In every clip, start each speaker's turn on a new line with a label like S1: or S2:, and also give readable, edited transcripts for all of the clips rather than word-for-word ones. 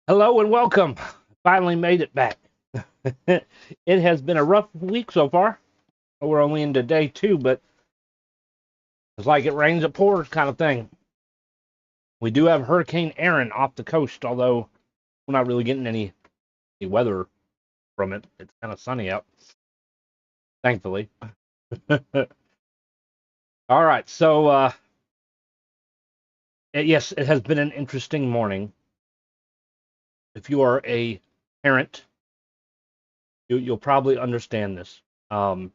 S1: Hello and welcome. Finally made it back. It has been a rough week so far. We're only into day two, but it's like it rains, it pours kind of thing. We do have Hurricane Aaron off the coast, although we're not really getting any weather from it. It's kind of sunny out, thankfully. All right, so yes, it has been an interesting morning. If you are a parent, you'll probably understand this. Um,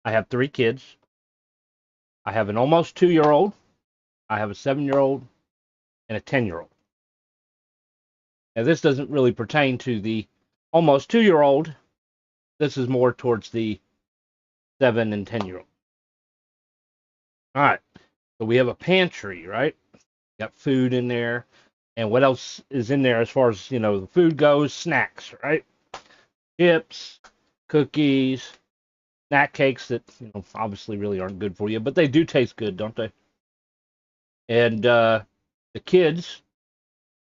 S1: I have three kids. I have an almost 2 year old. I have a 7 year old and a 10 year old. Now, this doesn't really pertain to the almost 2 year old. This is more towards the 7 and 10 year old. All right. So we have a pantry, right? Got food in there. And what else is in there as far as, the food goes? Snacks, right? Chips, cookies, snack cakes that, obviously really aren't good for you, but they do taste good, don't they? And the kids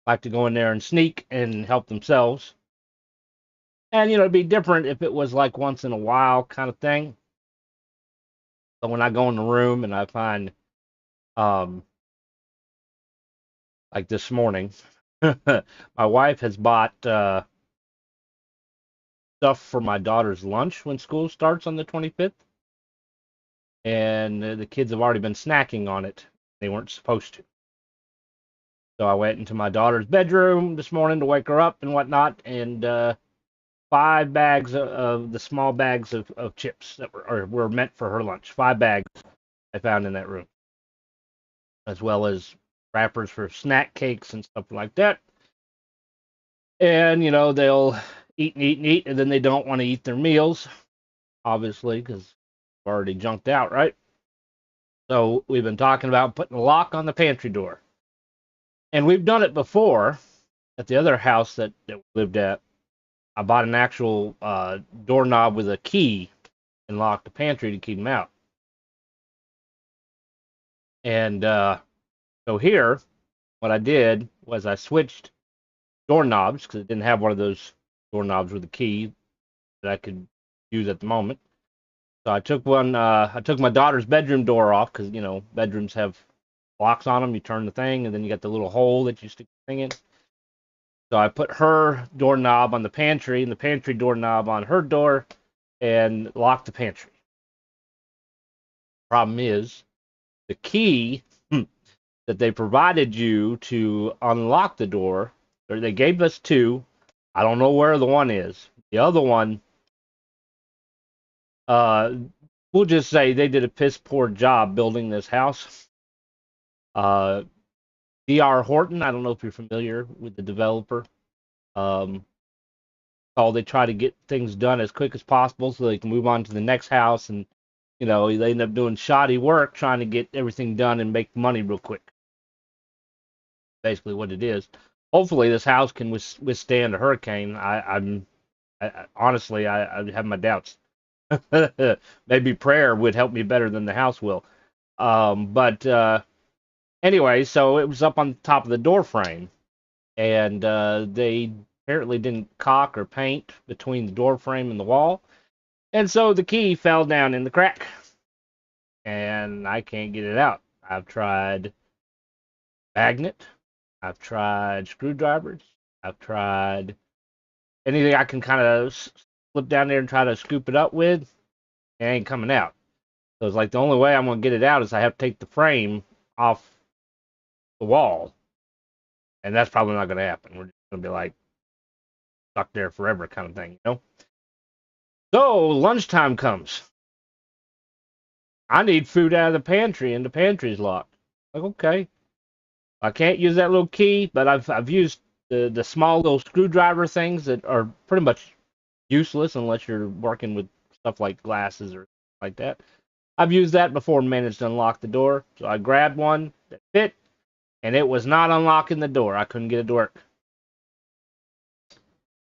S1: like to go in there and sneak and help themselves. And it'd be different if it was like once in a while kind of thing. But when I go in the room and I find, um, like this morning, my wife has bought stuff for my daughter's lunch when school starts on the 25th, and the kids have already been snacking on it. They weren't supposed to. So I went into my daughter's bedroom this morning to wake her up and whatnot, and 5 bags of the small bags of chips that were meant for her lunch. 5 bags I found in that room, as well as wrappers for snack cakes and stuff like that. And, they'll eat and eat and eat, and then they don't want to eat their meals, obviously, because they've already junked out, right? So we've been talking about putting a lock on the pantry door. And we've done it before at the other house that we lived at. I bought an actual doorknob with a key and locked the pantry to keep them out. And so here, what I did was I switched doorknobs because it didn't have one of those doorknobs with a key that I could use at the moment. So I took one. I took my daughter's bedroom door off because bedrooms have locks on them. You turn the thing, and then you got the little hole that you stick the thing in. So I put her doorknob on the pantry and the pantry doorknob on her door, and locked the pantry. Problem is, the key that they provided you to unlock the door, or they gave us two. I don't know where the one is. The other one, uh, we'll just say they did a piss poor job building this house. Uh, D.R. Horton, I don't know if you're familiar with the developer. Um, they try to get things done as quick as possible so they can move on to the next house, and they end up doing shoddy work trying to get everything done and make money real quick. Basically, what it is. Hopefully, this house can withstand a hurricane. Honestly, I have my doubts. Maybe prayer would help me better than the house will. But anyway, so it was up on top of the door frame, and they apparently didn't caulk or paint between the door frame and the wall, and so the key fell down in the crack, and I can't get it out. I've tried magnet, I've tried screwdrivers, I've tried anything I can kind of slip down there and try to scoop it up with. It ain't coming out. So it's like the only way I'm gonna get it out is I have to take the frame off the wall, and that's probably not gonna happen. We're just gonna be like stuck there forever, kind of thing. So lunchtime comes. I need food out of the pantry, and the pantry's locked. Like, okay, I can't use that little key, but I've used the small little screwdriver things that are pretty much useless unless you're working with stuff like glasses or like that. I've used that before and managed to unlock the door. So I grabbed one that fit, and it was not unlocking the door. I couldn't get it to work.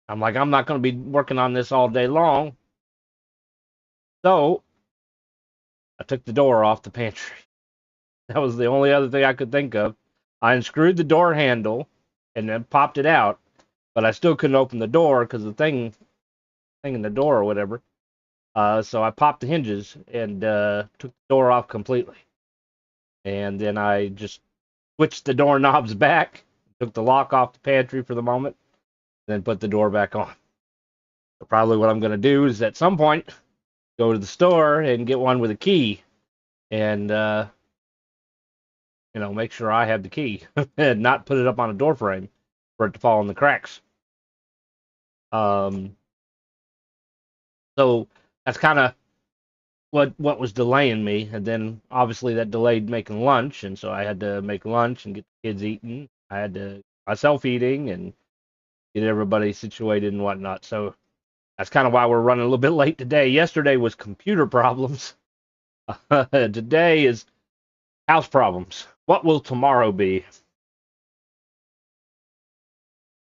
S1: I'm like, I'm not going to be working on this all day long. So I took the door off the pantry. That was the only other thing I could think of. I unscrewed the door handle, and then popped it out, but I still couldn't open the door because the thing in the door or whatever. So I popped the hinges and took the door off completely. And then I just switched the doorknobs back, took the lock off the pantry for the moment, then put the door back on. So probably what I'm going to do is at some point go to the store and get one with a key and, make sure I have the key and not put it up on a door frame for it to fall in the cracks. Um, so that's kind of what was delaying me, and then obviously that delayed making lunch, and so I had to make lunch and get the kids eating. I had to myself eating and get everybody situated and whatnot. So that's kind of why we're running a little bit late today. Yesterday was computer problems. Today is house problems. What will tomorrow be?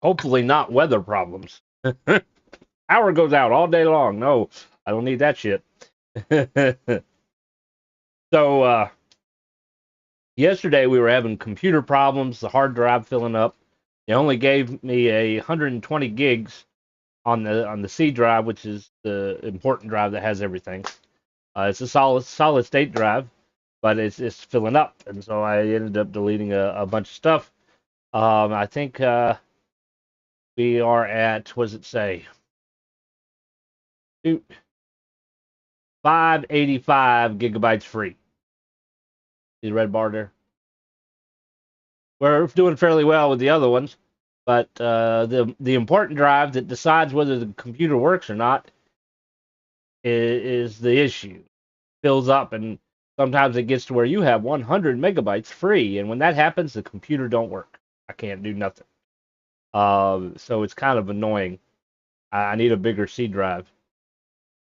S1: Hopefully not weather problems. Power goes out all day long. No, I don't need that shit. So yesterday we were having computer problems, the hard drive filling up. They only gave me 120 gigs on the C drive, which is the important drive that has everything. It's a solid state drive, but it's filling up, and so I ended up deleting a bunch of stuff. I think we are at, what does it say? 585 gigabytes free. See the red bar there? We're doing fairly well with the other ones, but the important drive that decides whether the computer works or not is the issue. Fills up, and sometimes it gets to where you have 100 megabytes free, and when that happens, the computer don't work. I can't do nothing. So it's kind of annoying. I need a bigger C drive.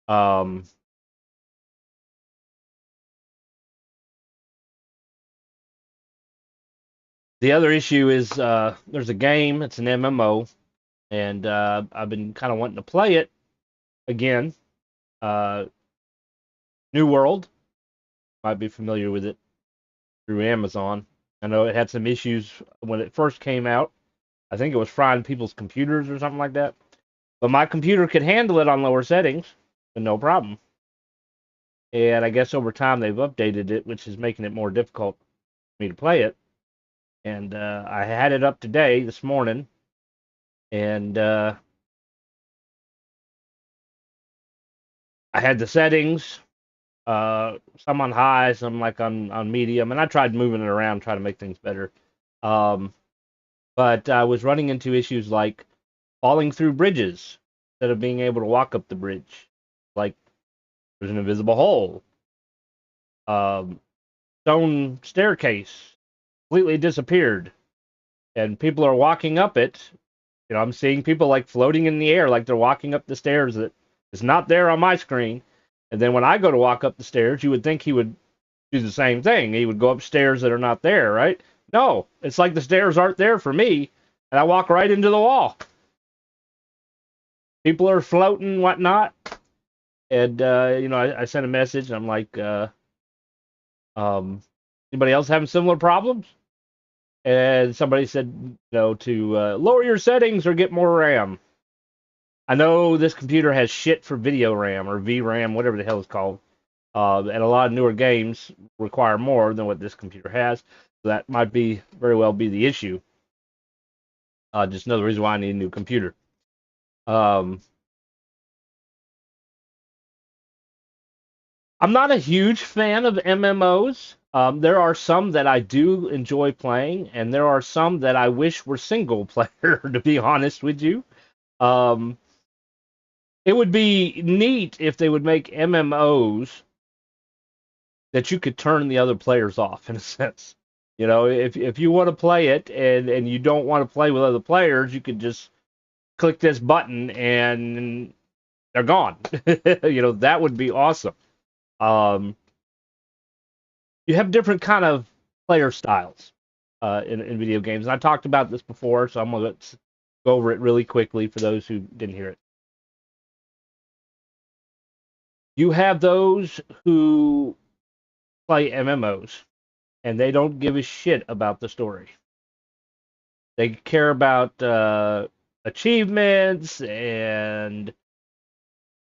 S1: Um, the other issue is there's a game. It's an MMO, and I've been kind of wanting to play it again. Uh, New World, might be familiar with it through Amazon. I know it had some issues when it first came out. I think it was frying people's computers or something like that. But my computer could handle it on lower settings, but no problem. And I guess over time they've updated it, which is making it more difficult for me to play it. And I had it up today, this morning, and I had the settings, some on high, some like on medium, and I tried moving it around, trying to make things better. Um, but I was running into issues like falling through bridges instead of being able to walk up the bridge. Like there's an invisible hole. Um, Stone staircase completely disappeared, and people are walking up it. I'm seeing people like floating in the air, like they're walking up the stairs that is not there on my screen. And then when I go to walk up the stairs, you would think he would do the same thing. He would go up stairs that are not there, right? No, it's like the stairs aren't there for me, and I walk right into the wall. People are floating, whatnot, and I sent a message, and I'm like, anybody else having similar problems? And somebody said, to lower your settings or get more RAM. I know this computer has shit for video RAM or VRAM, whatever the hell it's called. And a lot of newer games require more than what this computer has. So that might very well be the issue. Just another reason why I need a new computer. I'm not a huge fan of MMOs. There are some that I do enjoy playing, and there are some that I wish were single player, to be honest with you. Um, it would be neat if they would make MMOs that you could turn the other players off, in a sense. If you want to play it and you don't want to play with other players, you could just click this button and they're gone. That would be awesome. Um, you have different kind of player styles in video games, and I talked about this before, so I'm going to go over it really quickly for those who didn't hear it. You have those who play MMOs, and they don't give a shit about the story. They care about achievements and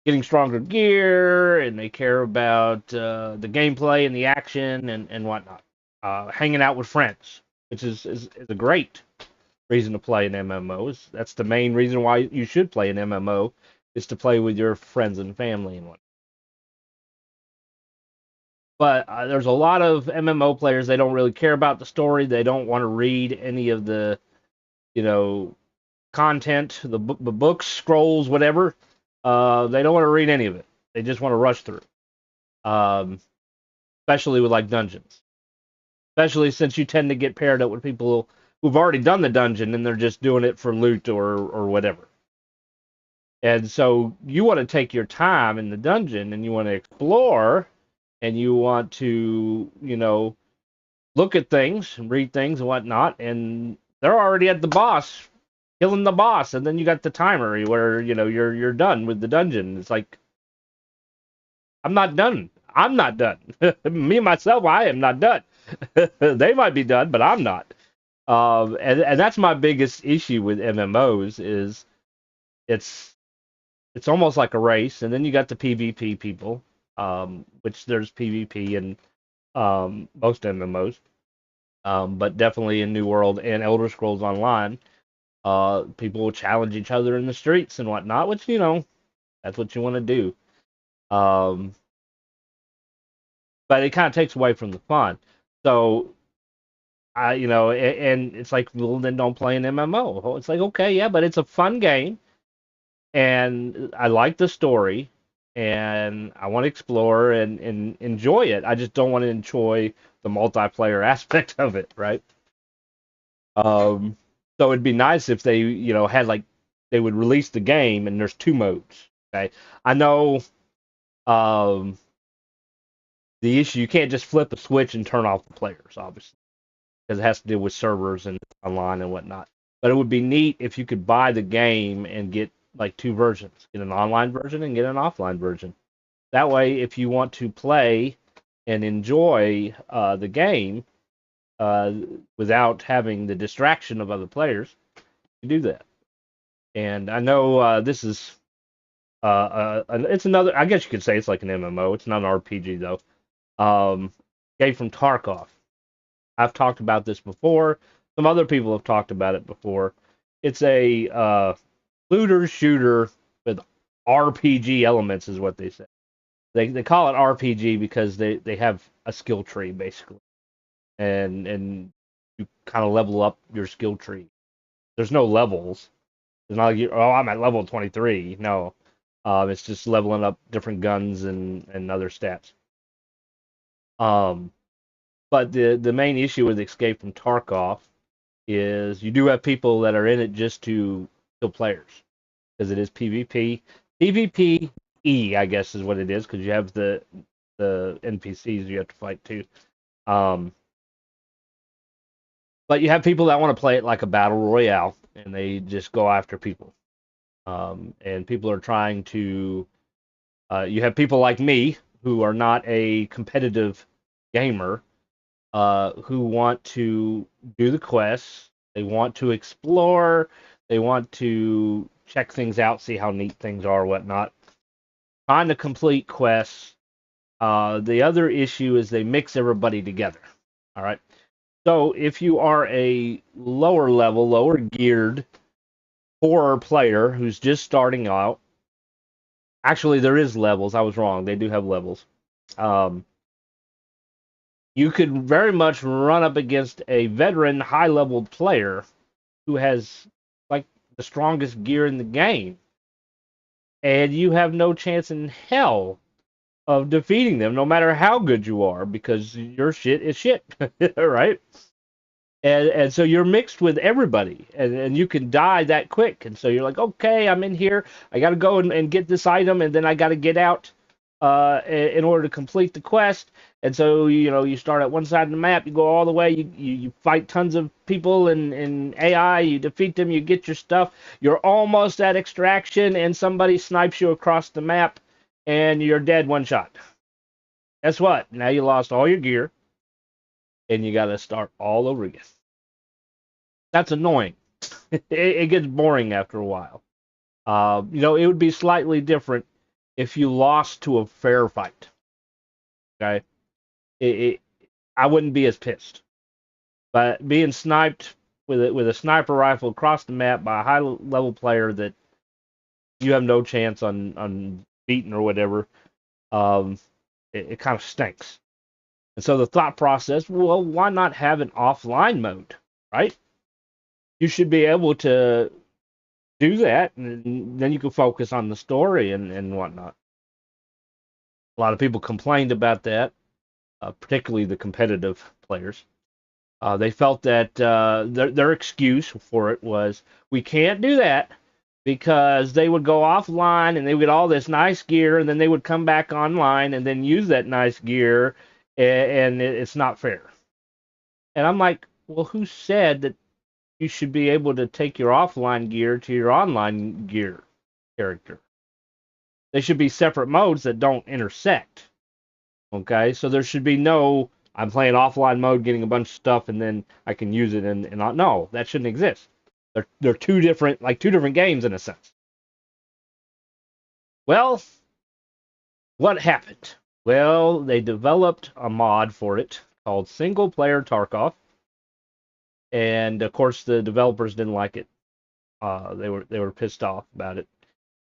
S1: getting stronger gear, and they care about the gameplay and the action and whatnot. Hanging out with friends, which is a great reason to play an MMO. That's the main reason why you should play an MMO, is to play with your friends and family and whatnot. But there's a lot of MMO players, they don't really care about the story. They don't want to read any of the, you know, content, the books, scrolls, whatever. They don't want to read any of it. They just want to rush through. Um, Especially with like dungeons. Especially since you tend to get paired up with people who've already done the dungeon and they're just doing it for loot or whatever. And so you want to take your time in the dungeon and you want to explore and you want to, look at things and read things and whatnot. And they're already at the boss, killing the boss, and then you got the timer where you're done with the dungeon. It's like, I'm not done. I'm not done. Me myself, I am not done. They might be done, but I'm not. And that's my biggest issue with MMOs is it's it's almost like a race, and then you got the PvP people, which there's PvP in most MMOs, but definitely in New World and Elder Scrolls Online, people will challenge each other in the streets and whatnot, which that's what you want to do. Um, but it kind of takes away from the fun. So and it's like, well, then don't play an MMO. It's like, okay, yeah, but it's a fun game, and I like the story, and I want to explore and enjoy it. I just don't want to enjoy the multiplayer aspect of it, right? So it'd be nice if they, had like they would release the game and there's two modes. Okay, I know um, the issue, you can't just flip a switch and turn off the players, obviously, because it has to do with servers and online and whatnot. But it would be neat if you could buy the game and get like two versions, get an online version and get an offline version. That way, if you want to play and enjoy the game uh, without having the distraction of other players, you do that. And I know this is it's another. I guess you could say it's like an MMO. It's not an RPG though. Game from Tarkov. I've talked about this before. Some other people have talked about it before. It's a looter shooter with RPG elements, is what they say. They call it RPG because they have a skill tree basically, and you kind of level up your skill tree. There's no levels. It's not like I'm at level 23. No, it's just leveling up different guns and other stats. Um, but the main issue with Escape from Tarkov is you do have people that are in it just to kill players because it is PvP. PvP I guess is what it is, because you have the NPCs you have to fight too. Um, but you have people that want to play it like a battle royale, and they just go after people. And people are trying to. You have people like me who are not a competitive gamer, who want to do the quests. They want to explore. They want to check things out, see how neat things are, whatnot. Trying to complete quests. The other issue is they mix everybody together. All right. So if you are a lower level, lower geared horror player who's just starting out, actually there is levels. I was wrong. They do have levels. Um, you could very much run up against a veteran, high level player who has like the strongest gear in the game, and you have no chance in hell of defeating them, no matter how good you are, because your shit is shit, right? And so you're mixed with everybody, and you can die that quick. And so you're like, okay, I'm in here. I got to go and get this item, and then I got to get out in order to complete the quest. And so you start at one side of the map, you go all the way, you fight tons of people and AI, you defeat them, you get your stuff. You're almost at extraction, and somebody snipes you across the map, and you're dead one shot. Guess what? Now you lost all your gear, and you got to start all over again. That's annoying. It gets boring after a while. It would be slightly different if you lost to a fair fight. Okay, it, it, I wouldn't be as pissed. But being sniped with a sniper rifle across the map by a high level player that you have no chance on beating or whatever, um, it kind of stinks. And so the thought process, well, why not have an offline mode, right? You should be able to do that, and then you can focus on the story and whatnot. A lot of people complained about that, particularly the competitive players. They felt that their excuse for it was, we can't do that because they would go offline and they would get all this nice gear, and then they would come back online and then use that nice gear, and it's not fair. And I'm like, well, who said that you should be able to take your offline gear to your online gear character? They should be separate modes that don't intersect. Okay, so there should be no, I'm playing offline mode, getting a bunch of stuff, and then I can use it and not. No, that shouldn't exist. They're two different games in a sense. Well, what happened? Well, they developed a mod for it called Single Player Tarkov, and of course the developers didn't like it. They were pissed off about it.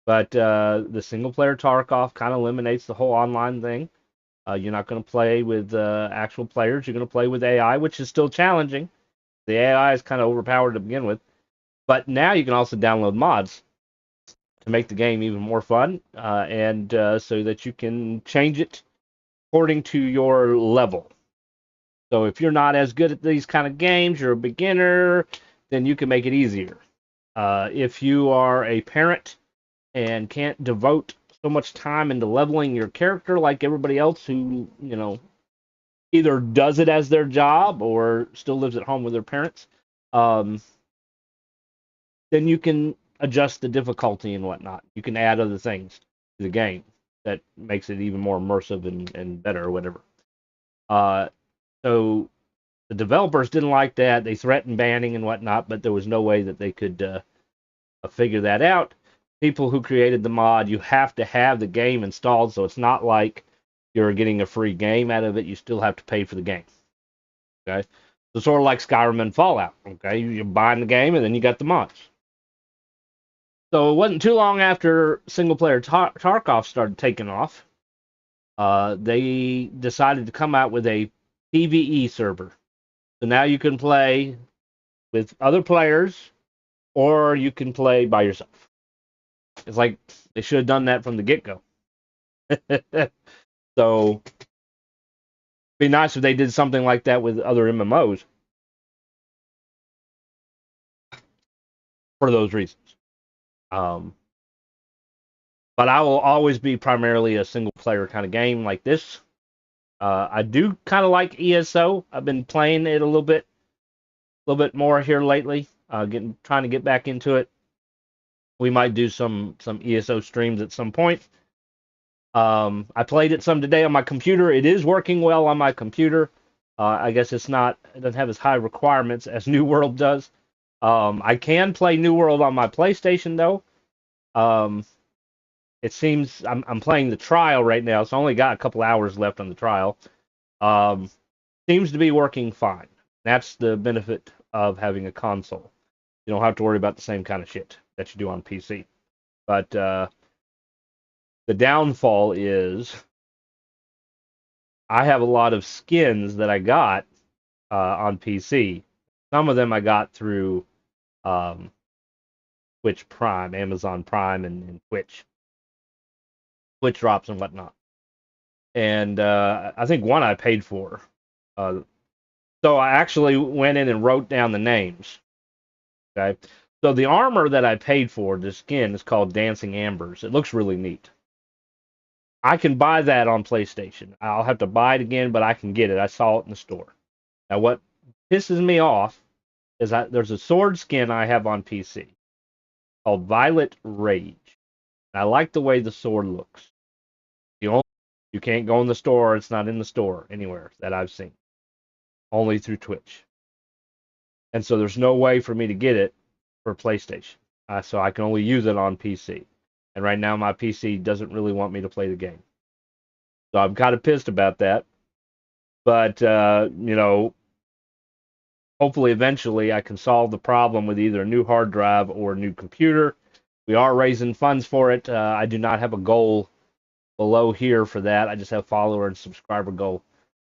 S1: But the single player Tarkov kind of eliminates the whole online thing. You're not going to play with actual players. You're going to play with AI, which is still challenging. The AI is kind of overpowered to begin with. But now you can also download mods to make the game even more fun, and so that you can change it according to your level. So if you're not as good at these kind of games, you're a beginner, then you can make it easier. If you are a parent and can't devote so much time into leveling your character like everybody else who, either does it as their job or still lives at home with their parents, um, then you can adjust the difficulty and whatnot. You can add other things to the game that makes it even more immersive and better or whatever. So the developers didn't like that. They threatened banning and whatnot, but there was no way that they could figure that out. People who created the mod, you have to have the game installed, so it's not like you're getting a free game out of it. You still have to pay for the game. Okay, so sort of like Skyrim and Fallout. Okay, you're buying the game and then you got the mods. So it wasn't too long after single player Tarkov started taking off. They decided to come out with a PvE server. So now you can play with other players, or you can play by yourself. It's like they should have done that from the get-go. So it'd be nice if they did something like that with other MMOs for those reasons. Um, but I will always be primarily a single player kind of game like this. I do kind of like ESO. I've been playing it a little bit more here lately. Trying to get back into it. We might do some ESO streams at some point. I played it some today on my computer. It is working well on my computer. I guess it doesn't have as high requirements as New World does. I can play New World on my PlayStation though. It seems I'm playing the trial right now, so I only got a couple hours left on the trial. Seems to be working fine. That's the benefit of having a console. You don't have to worry about the same kind of shit that you do on PC. But the downfall is I have a lot of skins that I got on PC. Some of them I got through Twitch Prime, Amazon Prime, and Twitch drops and whatnot. And I think one I paid for. So I actually went in and wrote down the names. Okay. So the armor that I paid for, the skin, is called Dancing Ambers. It looks really neat. I can buy that on PlayStation. I'll have to buy it again, but I can get it. I saw it in the store. Now, what pisses me off is there's a sword skin I have on PC called Violet Rage. And I like the way the sword looks. You can't go in the store. It's not in the store anywhere that I've seen. Only through Twitch. And so there's no way for me to get it for PlayStation. So I can only use it on PC. And right now my PC doesn't really want me to play the game. So I'm kind of pissed about that. But, hopefully eventually I can solve the problem with either a new hard drive or a new computer. We are raising funds for it. I do not have a goal below here for that. I just have follower and subscriber goal.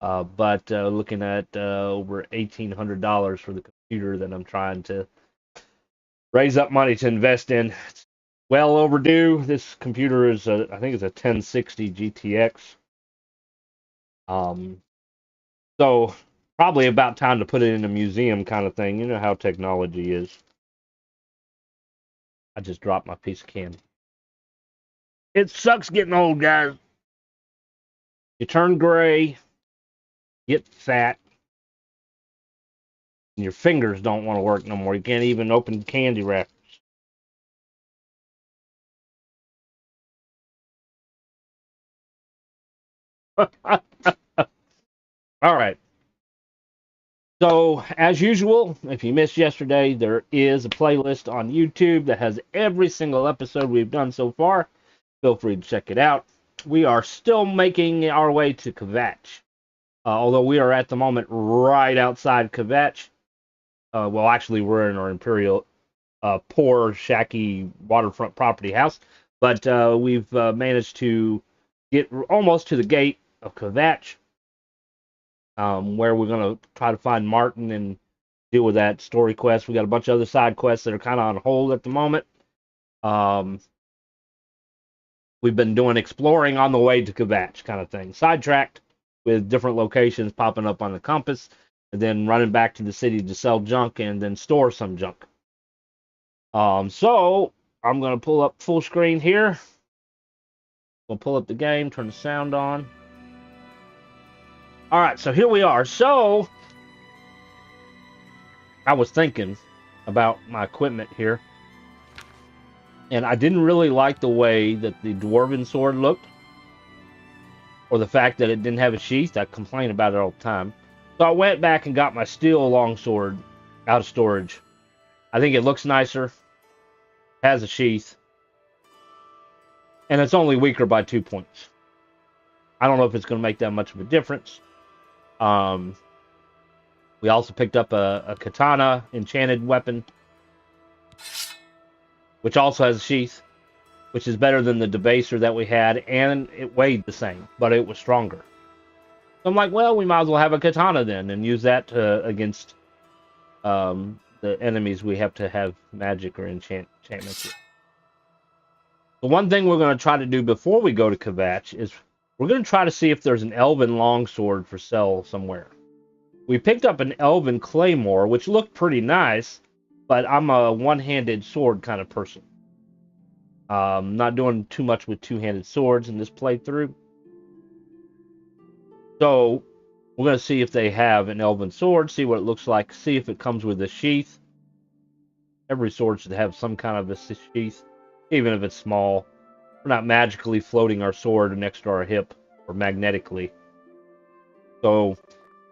S1: But looking at over $1,800 for the computer that I'm trying to raise up money to invest in. It's well overdue. This computer is, I think it's a 1060 GTX. So probably about time to put it in a museum kind of thing. You know how technology is. I just dropped my piece of candy. It sucks getting old, guys. You turn gray, get fat, and your fingers don't want to work no more. You can't even open candy wrappers. All right. So, as usual, if you missed yesterday, there is a playlist on YouTube that has every single episode we've done so far. Feel free to check it out. We are still making our way to Kvatch. Although we are at the moment right outside Kvatch. Well, actually, we're in our Imperial poor, shacky waterfront property house. But we've managed to get almost to the gate of Kvatch. Where we're going to try to find Martin and deal with that story quest. We got a bunch of other side quests that are kind of on hold at the moment. We've been doing exploring on the way to Kvatch kind of thing. Sidetracked with different locations popping up on the compass, and then running back to the city to sell junk and then store some junk. So I'm going to pull up full screen here. We'll pull up the game, turn the sound on. All right, so here we are. So, I was thinking about my equipment here, and I didn't really like the way that the dwarven sword looked, or the fact that it didn't have a sheath. I complain about it all the time. So I went back and got my steel longsword out of storage. I think it looks nicer, has a sheath, and it's only weaker by 2 points. I don't know if it's going to make that much of a difference. We also picked up a katana enchanted weapon, which also has a sheath, which is better than the debaser that we had, and it weighed the same, but it was stronger. So I'm like, well, we might as well have a katana then, and use that against the enemies we have to have magic or enchantments with. The one thing we're going to try to do before we go to Kvatch is we're going to try to see if there's an elven longsword for sale somewhere. We picked up an elven claymore, which looked pretty nice, but I'm a one-handed sword kind of person. Not doing too much with two-handed swords in this playthrough. So we're going to see if they have an elven sword, see what it looks like, see if it comes with a sheath. Every sword should have some kind of a sheath, even if it's small. We're not magically floating our sword next to our hip, or magnetically. So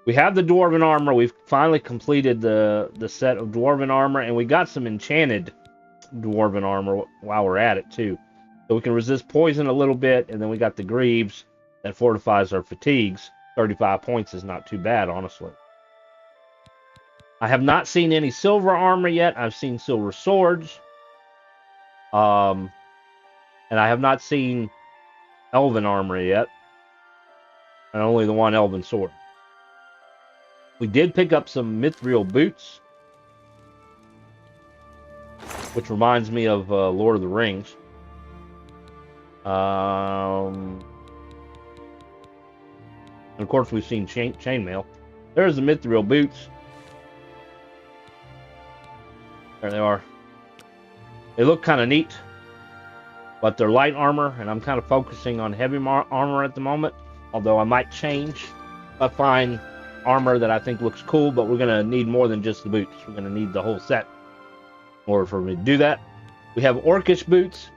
S1: we have the dwarven armor. We've finally completed the set of dwarven armor, and we got some enchanted dwarven armor while we're at it too. So we can resist poison a little bit, and then we got the greaves that fortifies our fatigues. 35 points is not too bad, honestly. I have not seen any silver armor yet. I've seen silver swords. And I have not seen elven armor yet. And only the one elven sword. We did pick up some mithril boots, which reminds me of Lord of the Rings. And of course, we've seen chainmail. There's the mithril boots. There they are. They look kind of neat, but they're light armor, and I'm kind of focusing on heavy armor at the moment. Although I might change if I find armor that I think looks cool, but we're going to need more than just the boots. We're going to need the whole set in order for me to do that. We have orcish boots,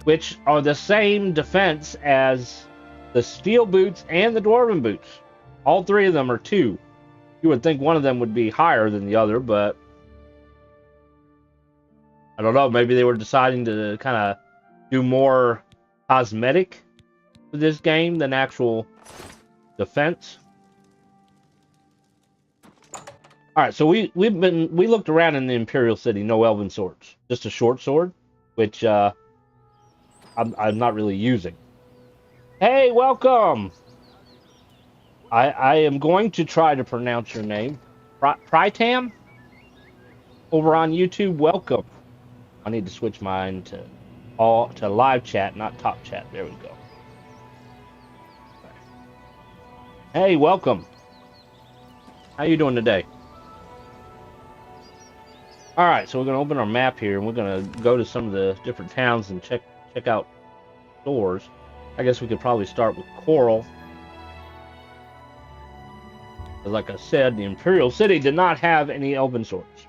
S1: which are the same defense as the steel boots and the dwarven boots. All three of them are 2. You would think one of them would be higher than the other, but I don't know. Maybe they were deciding to kind of do more cosmetic with this game than actual defense. All right, so we looked around in the Imperial City. No elven swords, just a short sword, which I'm not really using. Hey, welcome. I am going to try to pronounce your name, Pritam, over on YouTube. Welcome. I need to switch mine to live chat, not top chat. There we go. Hey, welcome. How you doing today? All right, so we're gonna open our map here, and we're gonna go to some of the different towns and check out stores. I guess we could probably start with Coral. Like I said, the Imperial City did not have any elven swords.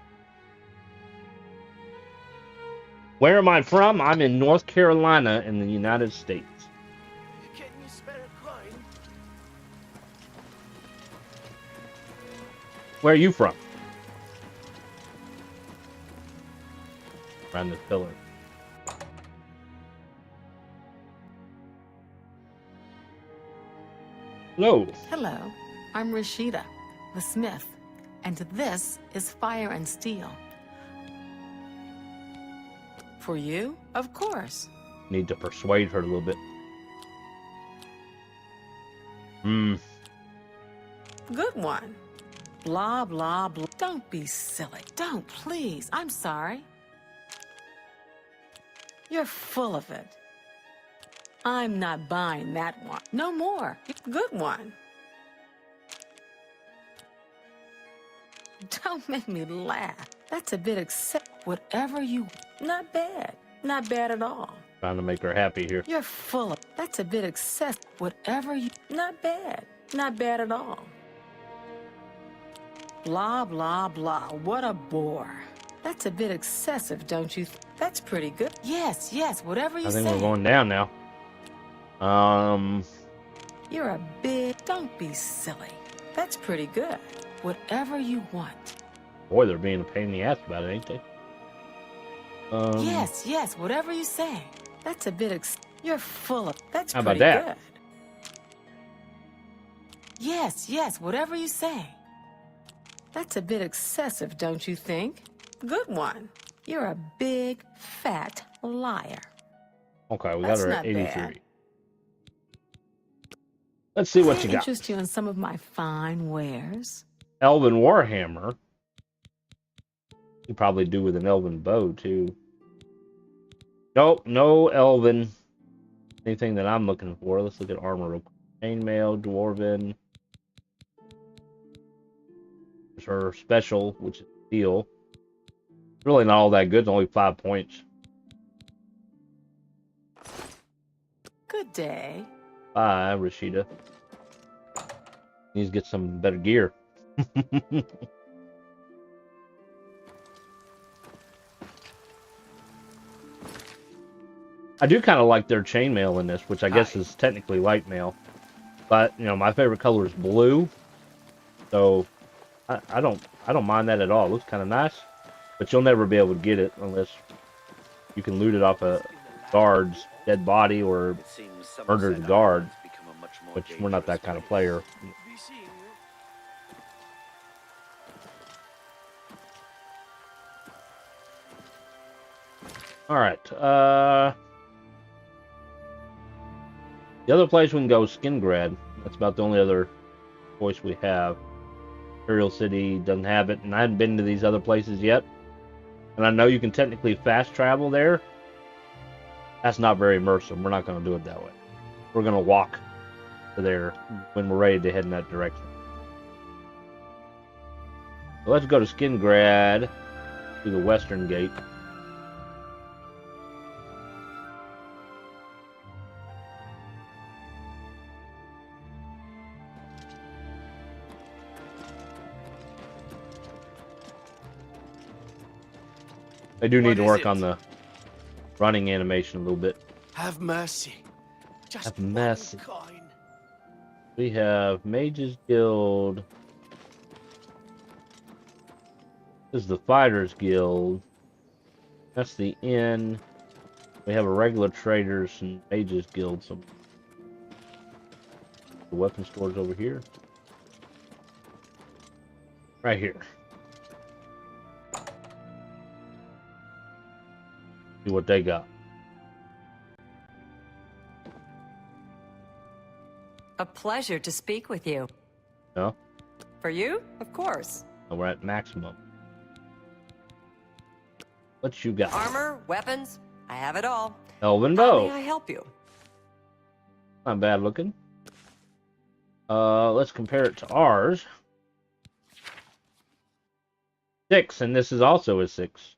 S1: Where am I from? I'm in North Carolina in the United States.
S2: Can you spare a coin?
S1: Where are you from? Around this pillar. Hello.
S3: Hello, I'm Rashida, the smith, and this is Fire and Steel. For you, of course.
S1: Need to persuade her a little bit.
S3: Good one. Blah, blah, blah. Don't be silly. Don't, please. I'm sorry. You're full of it. I'm not buying that one. No more. Good one. Don't make me laugh. That's a bit whatever you... Not bad. Not bad at all.
S1: Trying to make her happy here.
S3: You're full of... That's a bit excessive. Whatever you... Not bad. Not bad at all. Blah, blah, blah. What a bore. That's a bit excessive, don't you? That's pretty good. Yes, yes, whatever you say.
S1: I think we're going down now.
S3: You're a big... Don't be silly. That's pretty good. Whatever you want.
S1: Boy, they're being a pain in the ass about it, ain't they?
S3: Yes, yes, whatever you say. That's a bit You're full of... That's
S1: how
S3: pretty
S1: about that?
S3: Good. Yes, yes, whatever you say. That's a bit excessive, don't you think? Good one. You're a big, fat liar.
S1: Okay, we
S3: That's
S1: got her
S3: not
S1: at 83.
S3: bad.
S1: Let's see what
S3: Can
S1: you
S3: I
S1: got.
S3: interest you in some of my fine wares?
S1: Elven Warhammer. You probably do with an Elven bow, too. Nope, no Elven. Anything that I'm looking for. Let's look at armor real quick. Chainmail, Dwarven. There's her special, which is steel. Really not all that good. It's only 5 points.
S3: Good day.
S1: Bye, Rashida. Needs to get some better gear. I do kind of like their chainmail in this, which I guess is technically light mail. But, you know, my favorite color is blue. So, I don't mind that at all. It looks kind of nice. But you'll never be able to get it unless you can loot it off a guard's dead body or murder the guard. Which we're not that kind of player. Alright, the other place we can go is Skingrad. That's about the only other choice we have. Imperial City doesn't have it, and I hadn't been to these other places yet. And I know you can technically fast travel there. That's not very immersive. We're not going to do it that way. We're going to walk to there when we're ready to head in that direction. So let's go to Skingrad through the western gate. I do need to work on the running animation a little bit.
S2: Have mercy. Just
S1: Have mercy.
S2: one coin.
S1: We have Mages Guild. This is the Fighters Guild. That's the inn. We have a regular traders and mages guild. So the weapon store's over here. Right here. See what they got.
S4: A pleasure to speak with you.
S1: No?
S4: For you? Of course.
S1: No, we're at maximum. What you got?
S4: Armor, weapons, I have it all.
S1: Elven
S4: How
S1: bow.
S4: may I help you?
S1: Not bad looking. Let's compare it to ours. 6, and this is also a 6.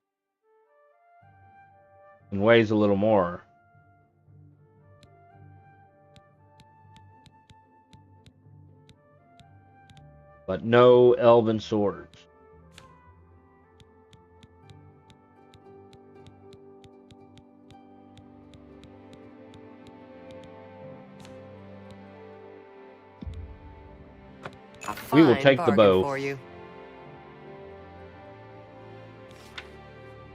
S1: And weighs a little more. But no elven swords. We will take the bow.
S4: For you.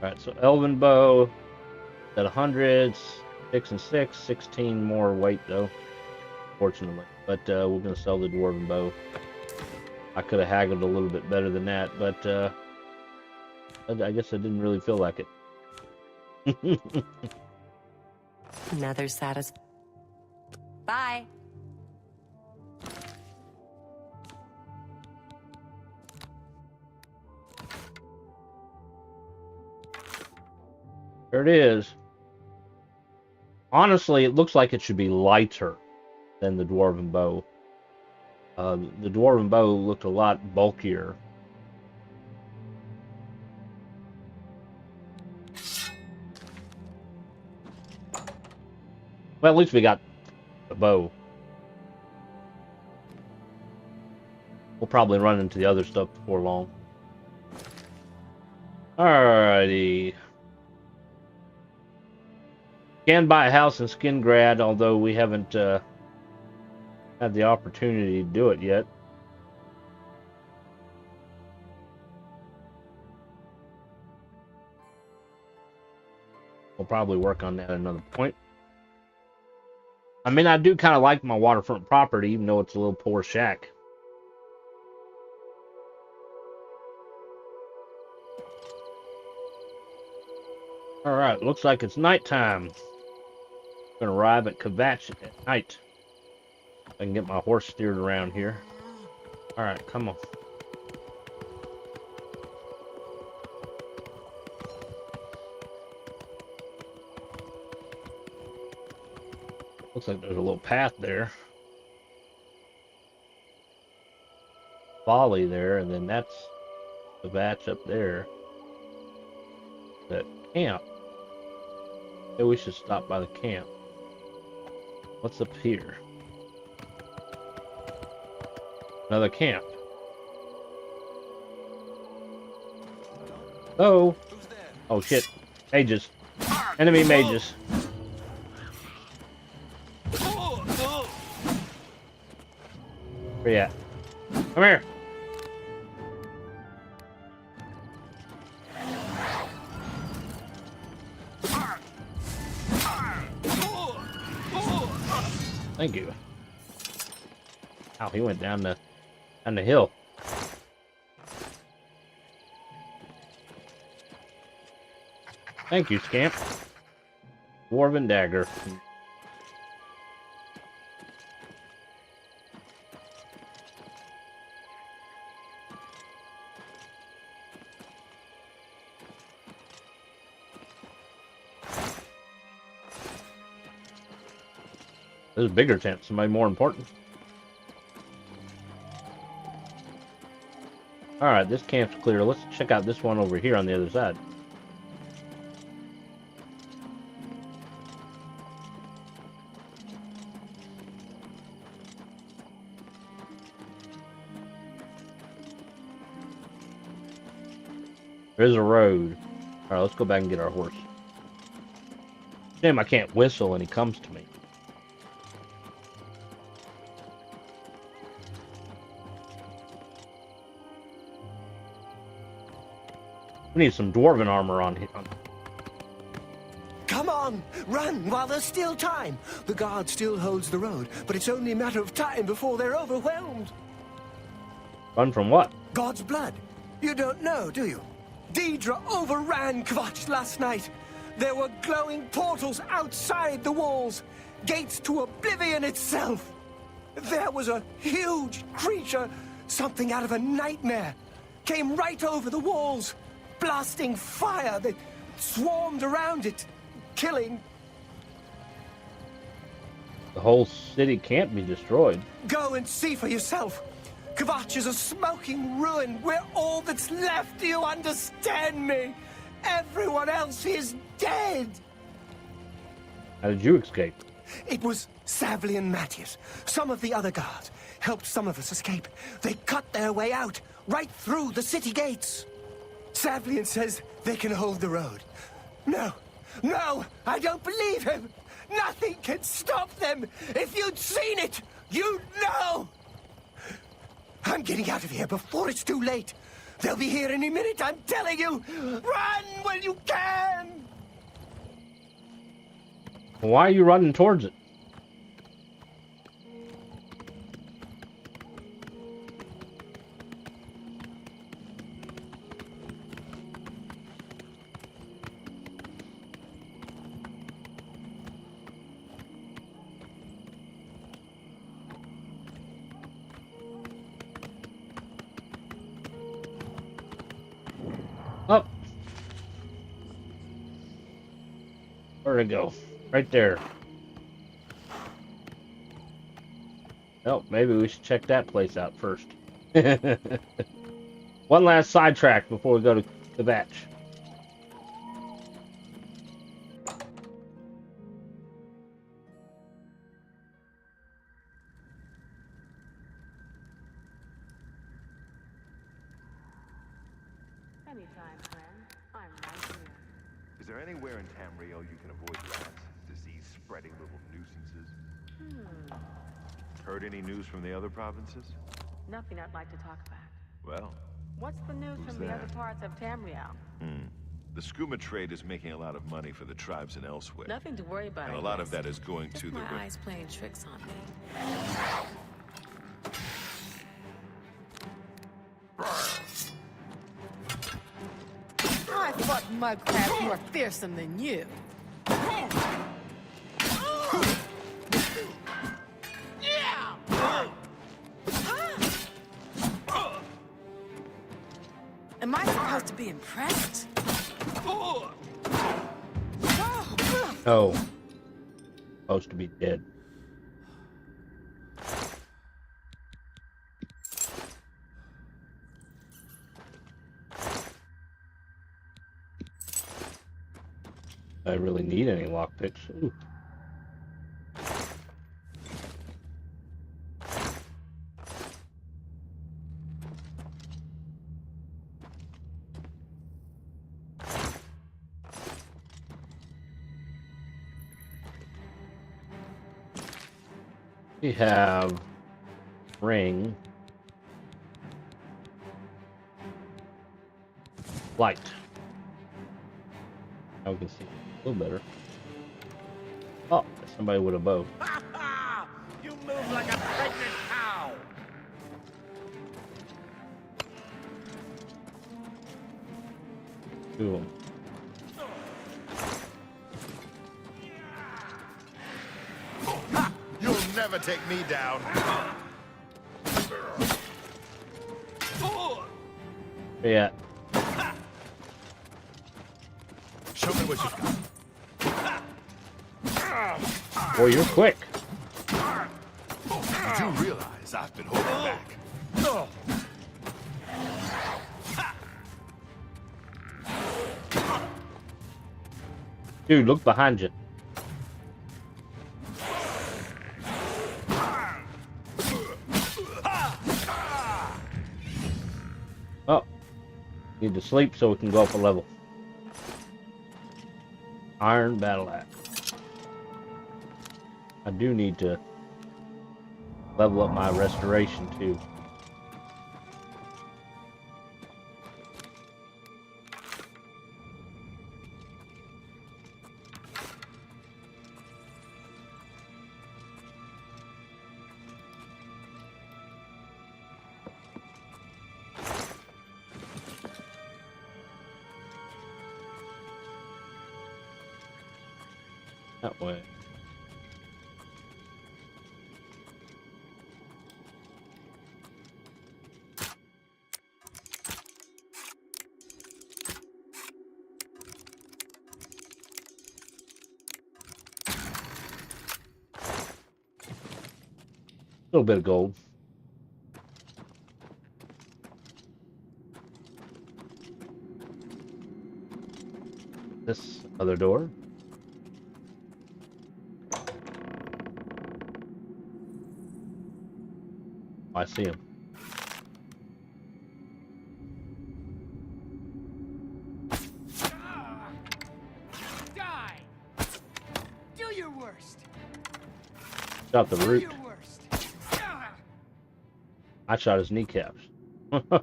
S1: Alright, so elven bow at 100, 6 and 6, 16 more weight though, fortunately. But we're going to sell the dwarven bow. I could have haggled a little bit better than that, but I guess I didn't really feel like it.
S4: Another Bye.
S1: There it is. Honestly, it looks like it should be lighter than the dwarven bow. The dwarven bow looked a lot bulkier. Well, at least we got the bow. We'll probably run into the other stuff before long. Alrighty. Can buy a house in Skingrad, although we haven't had the opportunity to do it yet. We'll probably work on that at another point. I mean, I do kind of like my waterfront property, even though it's a little poor shack. Alright, looks like it's nighttime. I'm gonna arrive at Kvatch at night. I can get my horse steered around here. Alright, come on. Looks like there's a little path there. Folly there, and then that's the Kvatch up there. That camp. Maybe we should stop by the camp. What's up here? Another camp. Oh. Oh shit. Mages. Enemy mages. Where you at? Come here. Thank you. Ow, he went down the hill. Thank you, scamp. Dwarven dagger. There's a bigger tent, somebody more important. Alright, this camp's clear. Let's check out this one over here on the other side. There's a road. Alright, let's go back and get our horse. Damn, I can't whistle when he comes to me. We need some dwarven armor on here.
S2: on! Run while there's still time! The guard still holds the road, but it's only a matter of time before they're overwhelmed.
S1: Run from what?
S2: God's blood. You don't know, do you? Deidre overran Kvatch last night. There were glowing portals outside the walls, gates to Oblivion itself. There was a huge creature, something out of a nightmare, came right over the walls, blasting fire that swarmed around it, killing.
S1: The whole city can't be destroyed.
S2: Go and see for yourself. Kvatch is a smoking ruin. We're all that's left. Do you understand me? Everyone else is dead.
S1: How did you escape?
S2: It was Savli and Matthias. Some of the other guards helped some of us escape. They cut their way out, right through the city gates. Savlian says they can hold the road. No, I don't believe him. Nothing can stop them. If you'd seen it, you'd know. I'm getting out of here before it's too late. They'll be here any minute, I'm telling you. Run when you can.
S1: Why are you running towards it? Up. Where'd it go? Right there. Oh, maybe we should check that place out first. One last sidetrack before we go to the batch.
S3: Anytime, friend. I'm right here.
S5: Is there anywhere in Tamriel you can avoid rats, disease-spreading little nuisances? Heard any news from the other provinces?
S3: Nothing I'd like to talk about.
S5: Well,
S3: What's the news
S5: Who's
S3: from the
S5: that?
S3: other parts of Tamriel?
S5: the skooma trade is making a lot of money for the tribes and elsewhere.
S3: Nothing to worry about.
S5: And
S3: I
S5: a lot of
S3: guess.
S5: that is going
S3: Just
S5: to the...
S3: my eyes playing tricks on me. I thought mudcrabs more fearsome than you. Am I supposed to be impressed?
S1: Oh. Supposed to be dead. I really need any lockpicks. Ooh. We have ring, light. Now we can see a little better. Oh, there's somebody with a bow.
S2: You move like a pregnant cow.
S1: Two of them.
S5: You'll never take me down.
S1: Yeah.
S5: Show me what you've got.
S1: Boy, you're quick.
S5: Did you realize I've been holding back?
S1: Dude, look behind you. Oh. Need to sleep so we can go up a level. Iron battle axe. I do need to level up my restoration too. That way. A little bit of gold. This other door. I see him.
S2: Die! Do your worst.
S1: Shot the
S2: Do
S1: root.
S2: your worst.
S1: I shot his kneecaps. A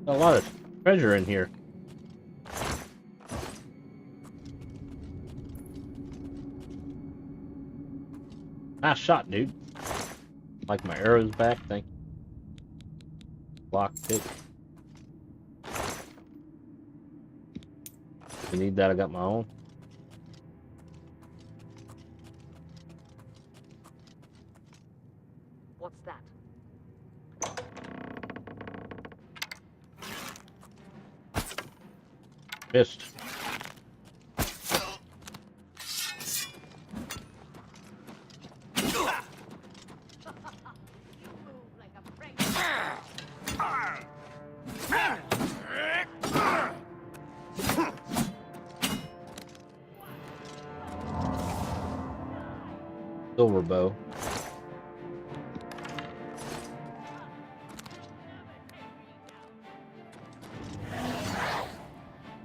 S1: lot of treasure in here. Nice shot, dude. Like my arrows back, thank you. Lockpick. If you need that, I got my own.
S4: What's that?
S1: Missed. Silver bow.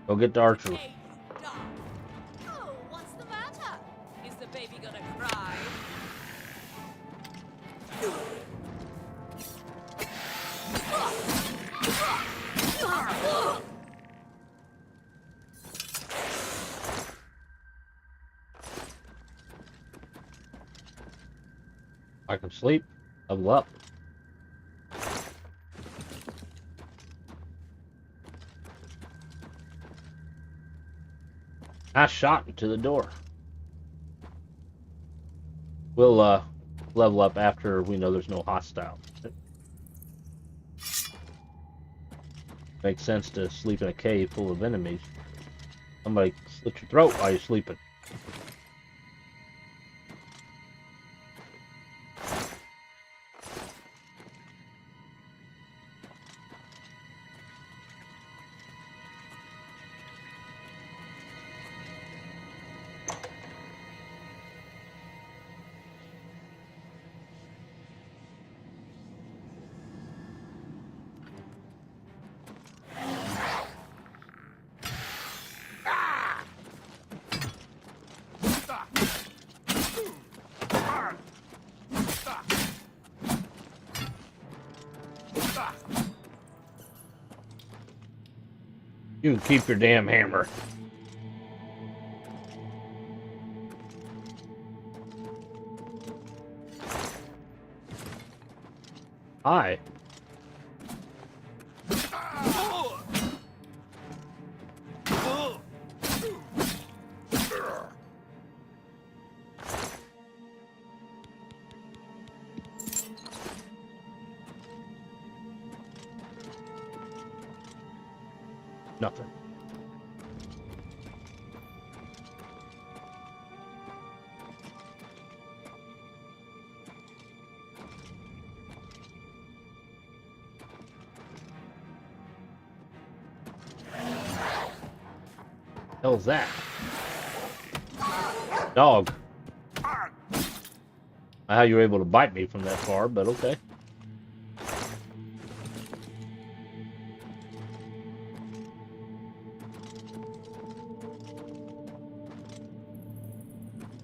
S1: Go get the archer.
S6: Hey, stop. Oh, what's the matter? Is the baby gonna cry?
S1: I can sleep. Level up. Nice shot into the door. We'll level up after we know there's no hostile. Makes sense to sleep in a cave full of enemies. Somebody slit your throat while you're sleeping. You can keep your damn hammer. Hi. Nothing. Hell's that? Dog. How you were able to bite me from that far, but okay.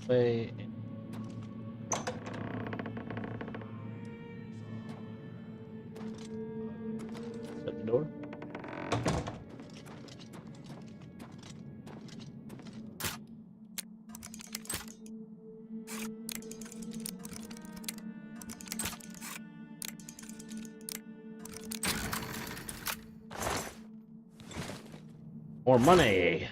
S1: Way. Shut the door. More money.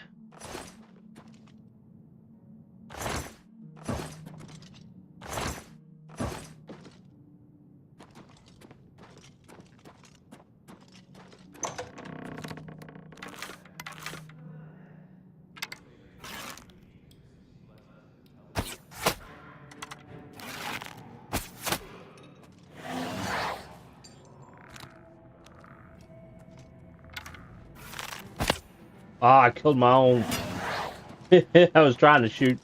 S1: Ah, I killed my own. I was trying to shoot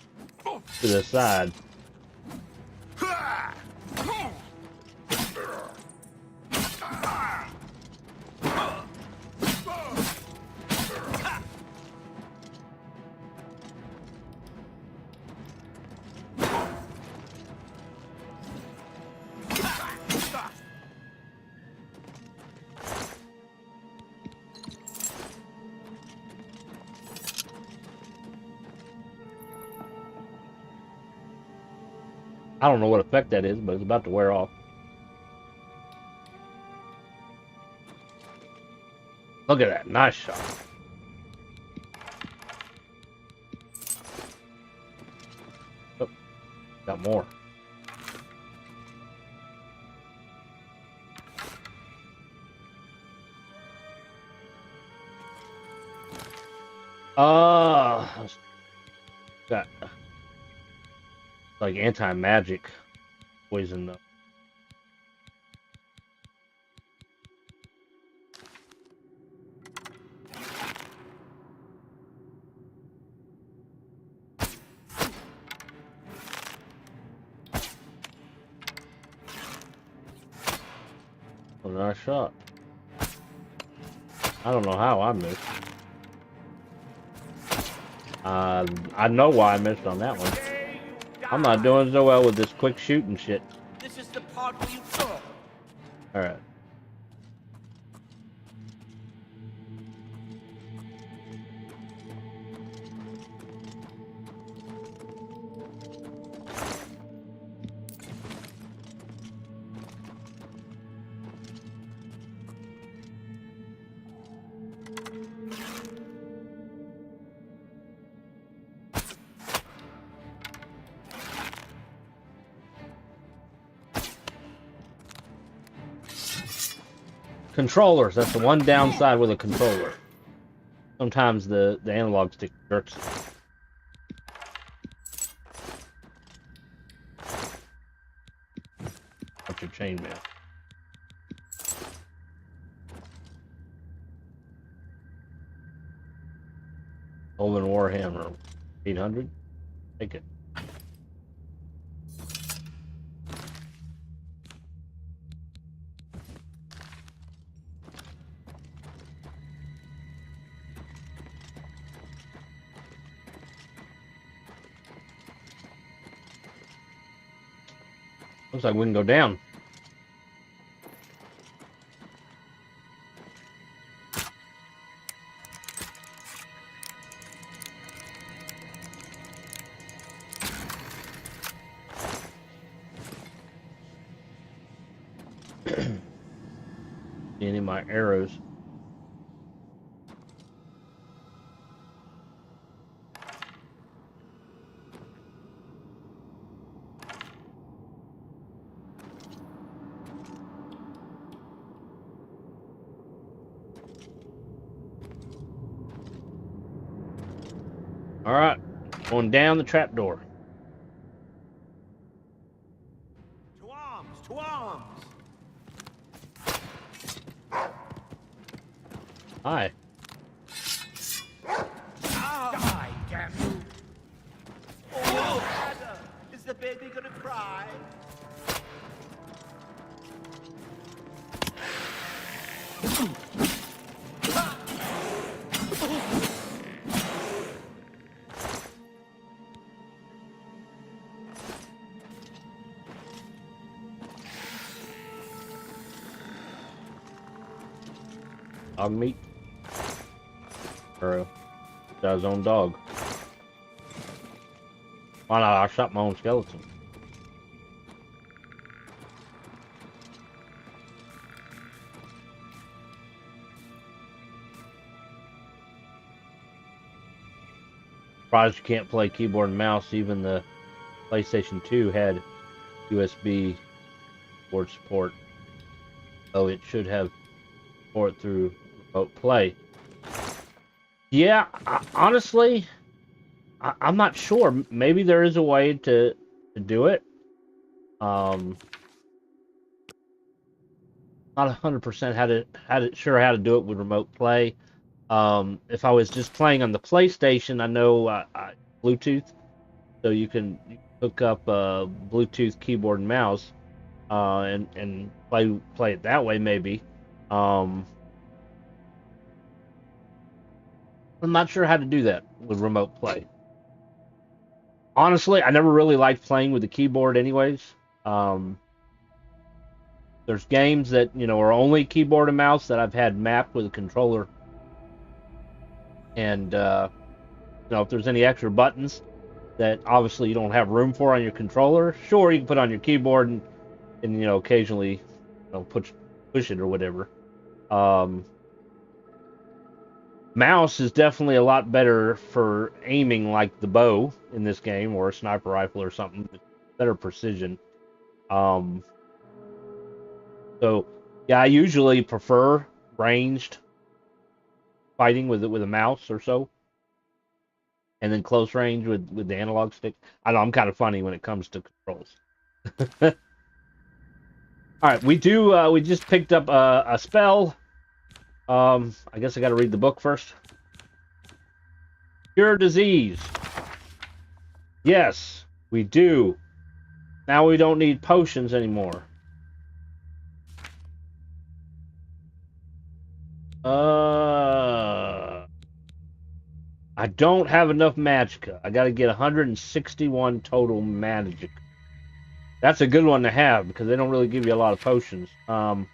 S1: to the side. I don't know what effect that is, but it's about to wear off. Look at that. Nice shot. Oh, got more. Got like anti-magic poison though. Oh, nice shot. I don't know how I missed. I know why I missed on that one. I'm not doing so well with this quick shooting shit.
S7: This is the part where you talk.
S1: Alright. Controllers, that's the one downside with a controller. Sometimes the analog stick jerks it. What's your chainmail? Golden Warhammer 800? Take it. Looks like we can go down. Any of my arrows. All right, going down the trapdoor.
S7: To arms! To arms!
S1: Hi.
S7: Die, damn you! Oh, Ada, is the baby gonna cry?
S1: Dog meat. Or got his own dog. Why not? I shot my own skeleton. Surprised you can't play keyboard and mouse. Even the PlayStation 2 had USB keyboard support. So it should have support through remote play. Yeah, honestly, I'm not sure. Maybe there is a way to do it. Not 100% how to do it with remote play. If I was just playing on the PlayStation, I know Bluetooth, so you can hook up a Bluetooth keyboard and mouse, and play it that way maybe. I'm not sure how to do that with remote play. Honestly, I never really liked playing with the keyboard anyways. There's games that, are only keyboard and mouse that I've had mapped with a controller. And, if there's any extra buttons that obviously you don't have room for on your controller, sure, you can put on your keyboard and occasionally, push it or whatever. Mouse is definitely a lot better for aiming like the bow in this game, or a sniper rifle or something. Better precision. So yeah, I usually prefer ranged fighting with a mouse or so, and then close range with the analog stick. I know I'm kind of funny when it comes to controls. All right, we just picked up a spell. I guess I got to read the book first. Cure disease. Yes, we do. Now we don't need potions anymore. I don't have enough magicka. I got to get 161 total magicka. That's a good one to have because they don't really give you a lot of potions. I'm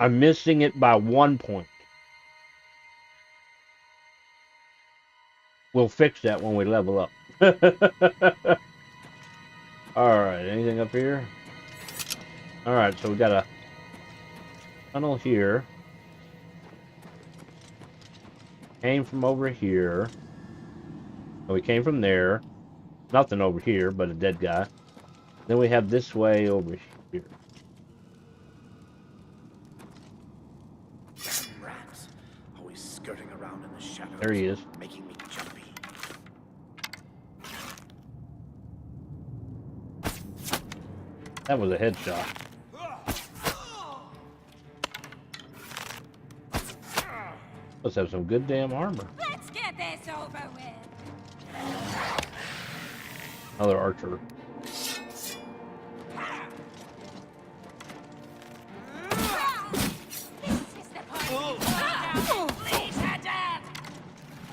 S1: missing it by 1 point. We'll fix that when we level up. Alright, anything up here? Alright, so we got a tunnel here. Came from over here. And we came from there. Nothing over here but a dead guy. Then we have this way over here.
S7: Damn rats, always skirting around in the shadows.
S1: There he is.
S7: Making me jumpy.
S1: That was a headshot. Let's have some good damn armor.
S6: Let's get this over with.
S1: Another archer.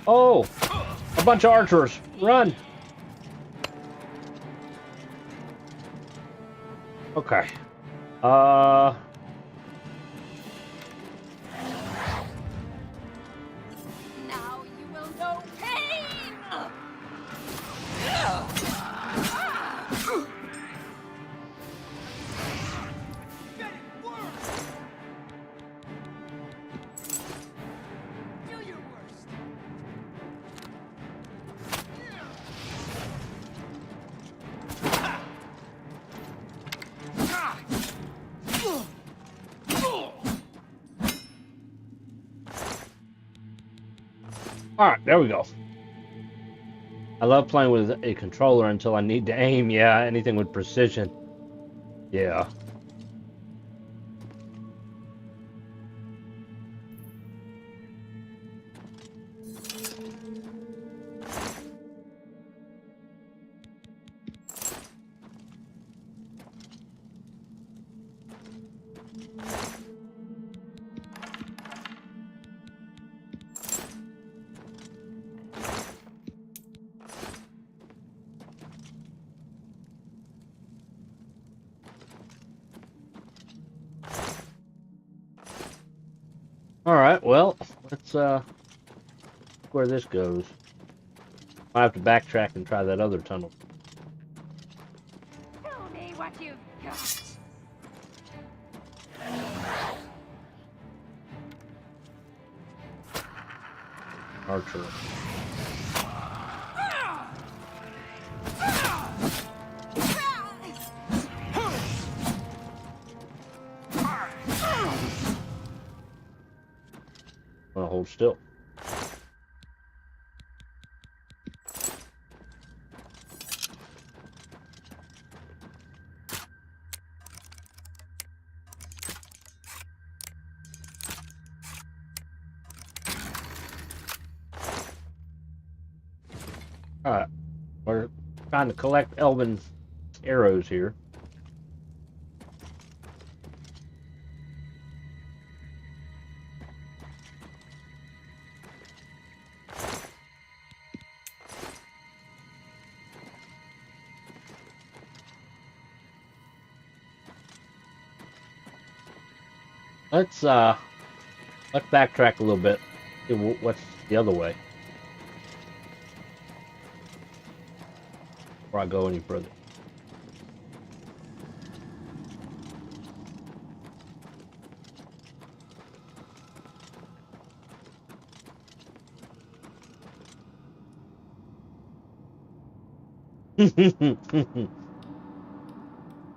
S1: Oh! A bunch of archers! Run! Okay.
S6: Now you will know pain! Do your worst.
S1: Alright, there we go. I love playing with a controller until I need to aim. Yeah, anything with precision. Yeah. Alright, well, let's where this goes. I have to backtrack and try that other tunnel.
S6: Tell me what you've got.
S1: Archer. hold still. Alright, we're trying to collect elven arrows here. Let's backtrack a little bit. See what's the other way before I go any further.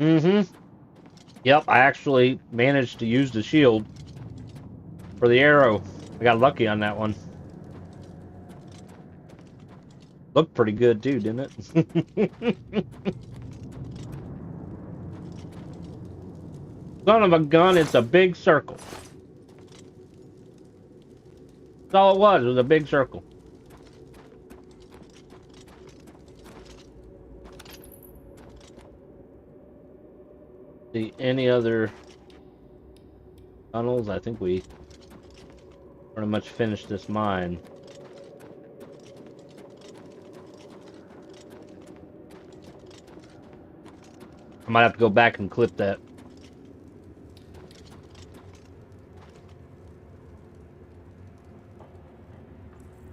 S1: Mm-hmm. Yep, I actually managed to use the shield for the arrow. I got lucky on that one. Looked pretty good too, didn't it? Son of a gun, it's a big circle. That's all it was a big circle. See any other tunnels? I think we pretty much finished this mine. I might have to go back and clip that.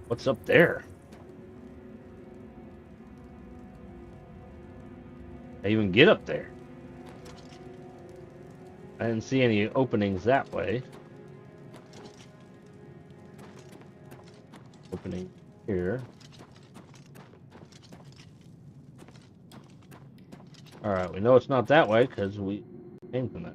S1: What's up there? I even get up there. I didn't see any openings that way. Opening here. Alright, we know it's not that way because we came from that.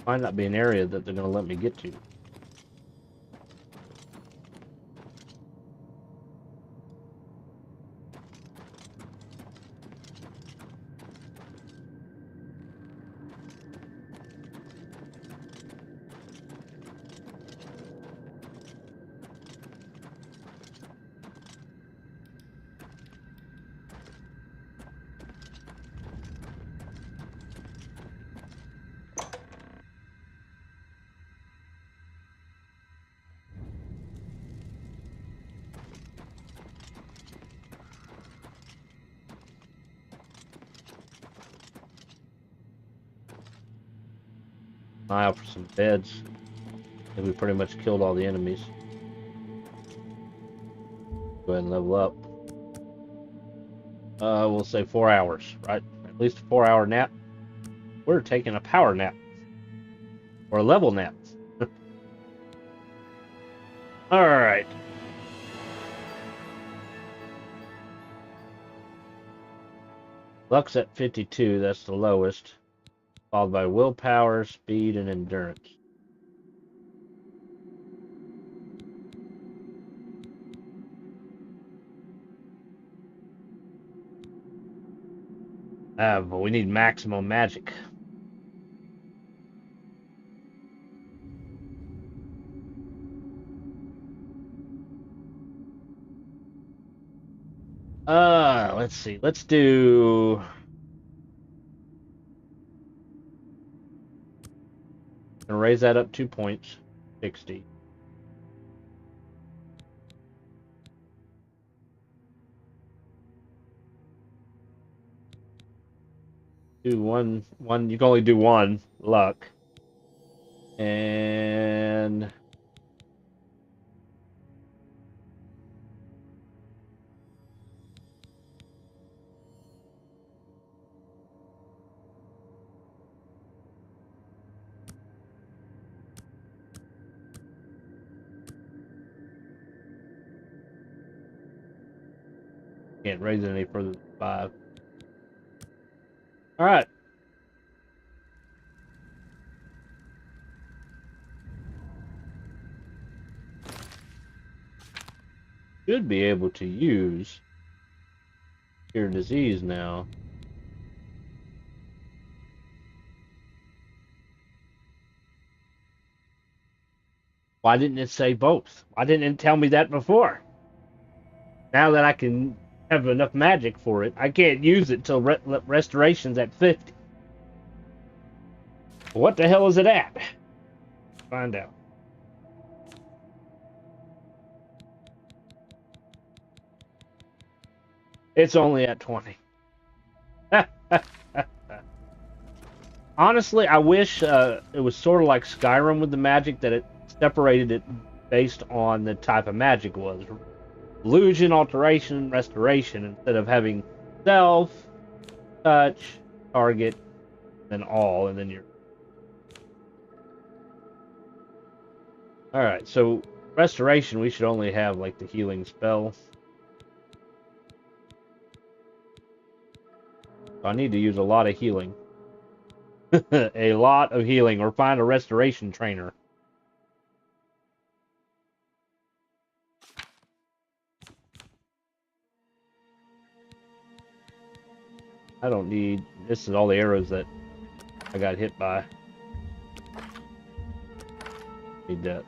S1: Might not be an area that they're going to let me get to. Eye out for some beds. And we pretty much killed all the enemies. Go ahead and level up. We'll say 4 hours, right? At least a 4-hour nap. We're taking a power nap. Or a level nap. Alright. Luck's at 52, that's the lowest. Followed by willpower, speed, and endurance. But we need maximum magic. Let's see. Let's do... And raise that up 2 points. 60. Do one. You can only do one luck. And can't raise it any further than 5. All right. Should be able to use cure disease now. Why didn't it say both? Why didn't it tell me that before? Now that I can have enough magic for it, I can't use it till restoration's at 50. What the hell is it at? Find out. It's only at 20. Honestly, I wish it was sort of like Skyrim with the magic, that it separated it based on the type of magic it was. Illusion, alteration, restoration, instead of having self, touch, target, then all, and then you're... Alright, so restoration, we should only have like the healing spell. So I need to use a lot of healing. A lot of healing, or find a restoration trainer. I don't need... This is all the arrows that I got hit by. Need that.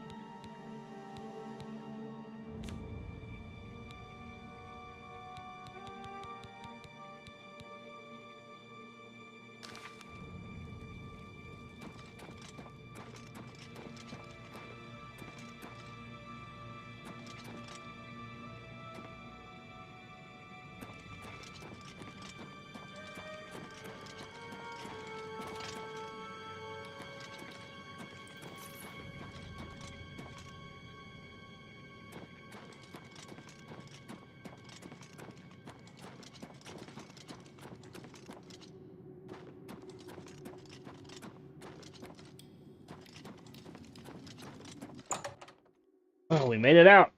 S1: Oh, we made it out.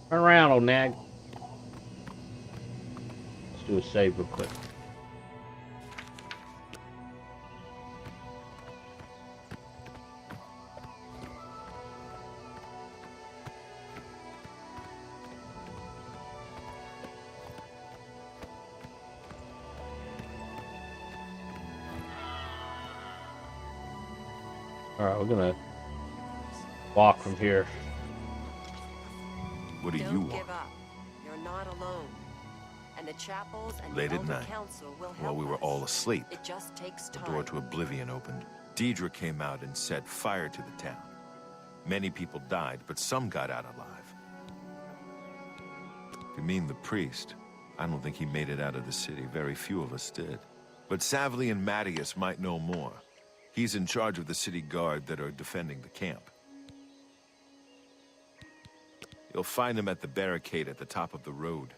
S1: Turn around, old nag. Let's do a save real quick. Alright, we're gonna walk from here.
S5: What do you
S4: Don't
S5: want?
S4: give up. You're not alone. And the chapels and
S5: Late
S4: the
S5: at
S4: Elder
S5: night,
S4: Council will help
S5: while we were
S4: us.
S5: all asleep,
S4: It just takes
S5: the
S4: time.
S5: door to Oblivion opened. Daedra came out and set fire to the town. Many people died, but some got out alive. If you mean the priest, I don't think he made it out of the city. Very few of us did. But Savlian Mattius might know more. He's in charge of the city guard that are defending the camp. You'll find him at the barricade at the top of the road.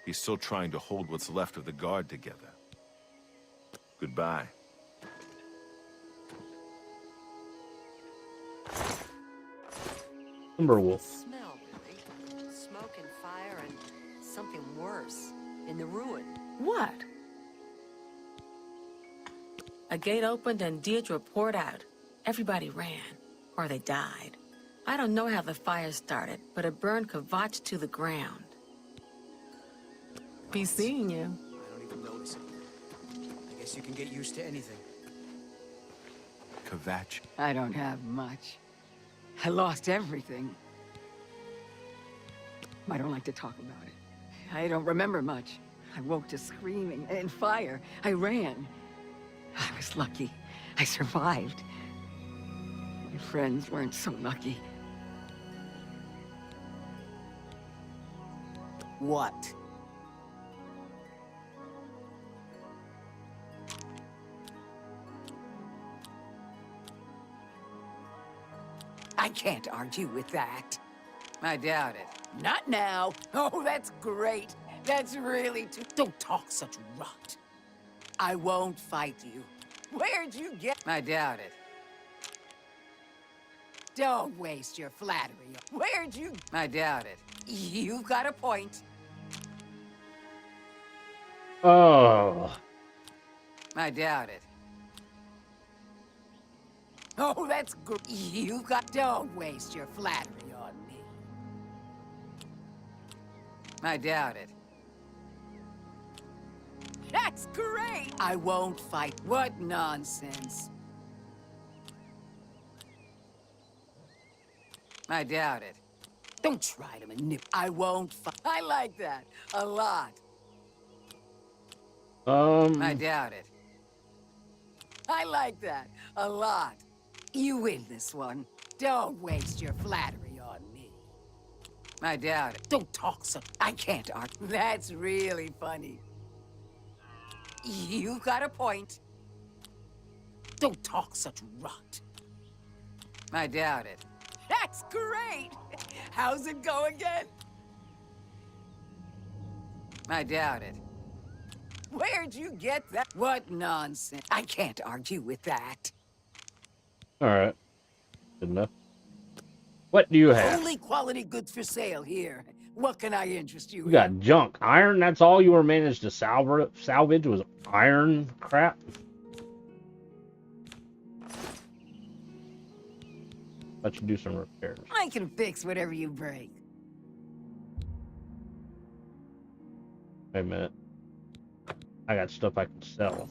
S5: He's still trying to hold what's left of the guard together. Goodbye.
S1: Timberwolf.
S4: Smell, really. Smoke and fire and something worse. In the ruin.
S3: What? A gate opened and Deirdre poured out. Everybody ran, or they died. I don't know how the fire started, but it burned Kvatch to the ground. Be seeing you.
S2: I don't even notice it. I guess you can get used to anything.
S5: Kvatch.
S8: I don't have much. I lost everything. I don't like to talk about it. I don't remember much. I woke to screaming and fire. I ran. I was lucky. I survived. My friends weren't so lucky.
S9: What? I can't argue with that.
S8: I doubt it.
S9: Not now. Oh, that's great. That's really too... Don't talk such rot. I won't fight you. Where'd you get...
S8: I doubt it.
S9: Don't waste your flattery. Where'd you...
S8: I doubt it.
S9: You've got a point.
S1: Oh.
S8: I doubt it.
S9: Oh, that's good. You've got... Don't waste your flattery on me.
S8: I doubt it.
S9: That's great! I won't fight. What nonsense.
S8: I doubt it.
S9: Don't try to manipulate. I won't fight. I like that. A lot.
S8: I doubt it.
S9: I like that. A lot. You win this one. Don't waste your flattery on me.
S8: I doubt it.
S9: Don't talk so... I can't argue. That's really funny. You've got a point. Don't talk such rot.
S8: I doubt it.
S9: That's great! How's it go again?
S8: I doubt it.
S9: Where'd you get that? What nonsense. I can't argue with that.
S1: Alright. Good enough. What do you have?
S9: Only quality goods for sale here. What can I interest you
S1: You
S9: in?
S1: got junk. Iron, that's all you were managed to salvage was iron crap? Let you do some repairs.
S9: I can fix whatever you break.
S1: Wait a minute. I got stuff I can sell.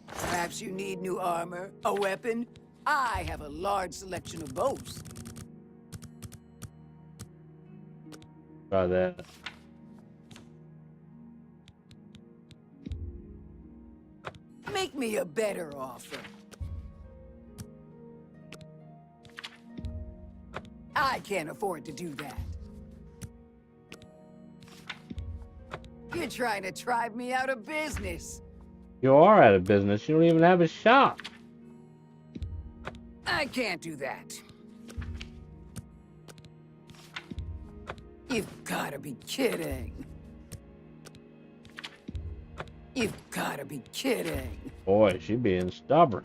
S9: Perhaps you need new armor, a weapon? I have a large selection of both.
S1: Try that.
S9: Make me a better offer. I can't afford to do that. You're trying to drive me out of business.
S1: You are out of business. You don't even have a shop.
S9: I can't do that. You've gotta be kidding. You've gotta be kidding.
S1: Boy, she being stubborn.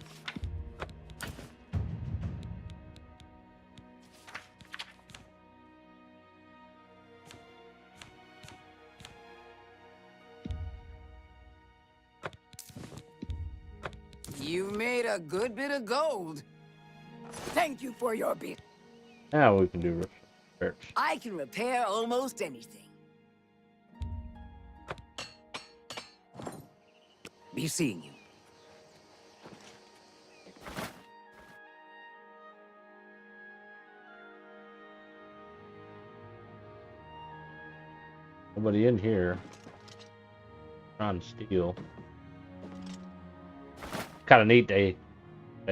S9: You made a good bit of gold. Thank you for your bit.
S1: Now we can do repairs.
S9: I can repair almost anything. Be seeing you.
S1: Nobody in here. Trying to steal. Kind of neat they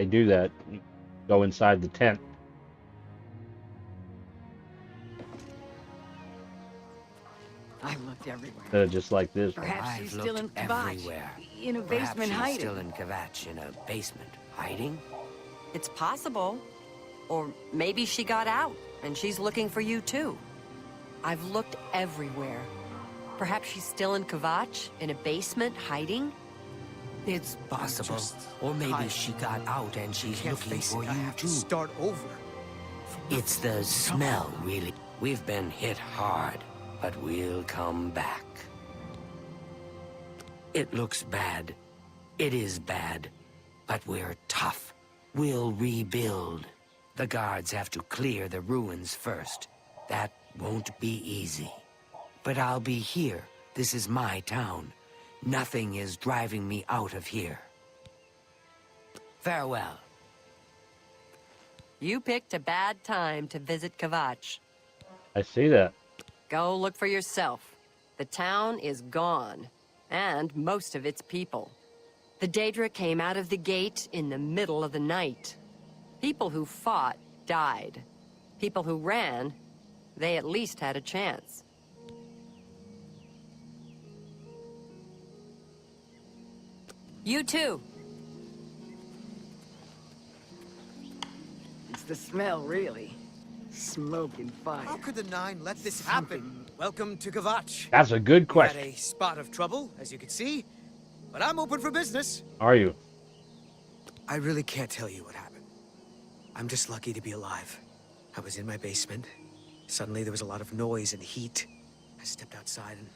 S1: do that. You go inside the tent.
S8: I looked everywhere.
S1: Instead of just like this.
S8: Perhaps she's still in
S10: everywhere.
S8: Kvatch, in a basement hiding.
S10: Still in Kvatch, in a basement hiding.
S4: It's possible. Or maybe she got out, and she's looking for you too. I've looked everywhere. Perhaps she's still in Kvatch, in a basement, hiding?
S10: It's possible. Or maybe she got out and she's looking for you too.
S2: Start over.
S10: It's the smell, really. We've been hit hard, but we'll come back. It looks bad. It is bad. But we're tough. We'll rebuild. The guards have to clear the ruins first. That won't be easy. But I'll be here. This is my town. Nothing is driving me out of here. Farewell.
S4: You picked a bad time to visit Kvatch.
S1: I see that.
S4: Go look for yourself. The town is gone, and most of its people. The Daedra came out of the gate in the middle of the night. People who fought died. People who ran, they at least had a chance. You too.
S8: It's the smell, really. Smoke and fire.
S2: How could the Nine let this happen? Welcome to Kvatch.
S1: That's a good
S2: Had
S1: question.
S2: a spot of trouble, as you can see, but I'm open for business.
S1: Are you?
S2: I really can't tell you what happened. I'm just lucky to be alive. I was in my basement. Suddenly there was a lot of noise and heat. I stepped outside and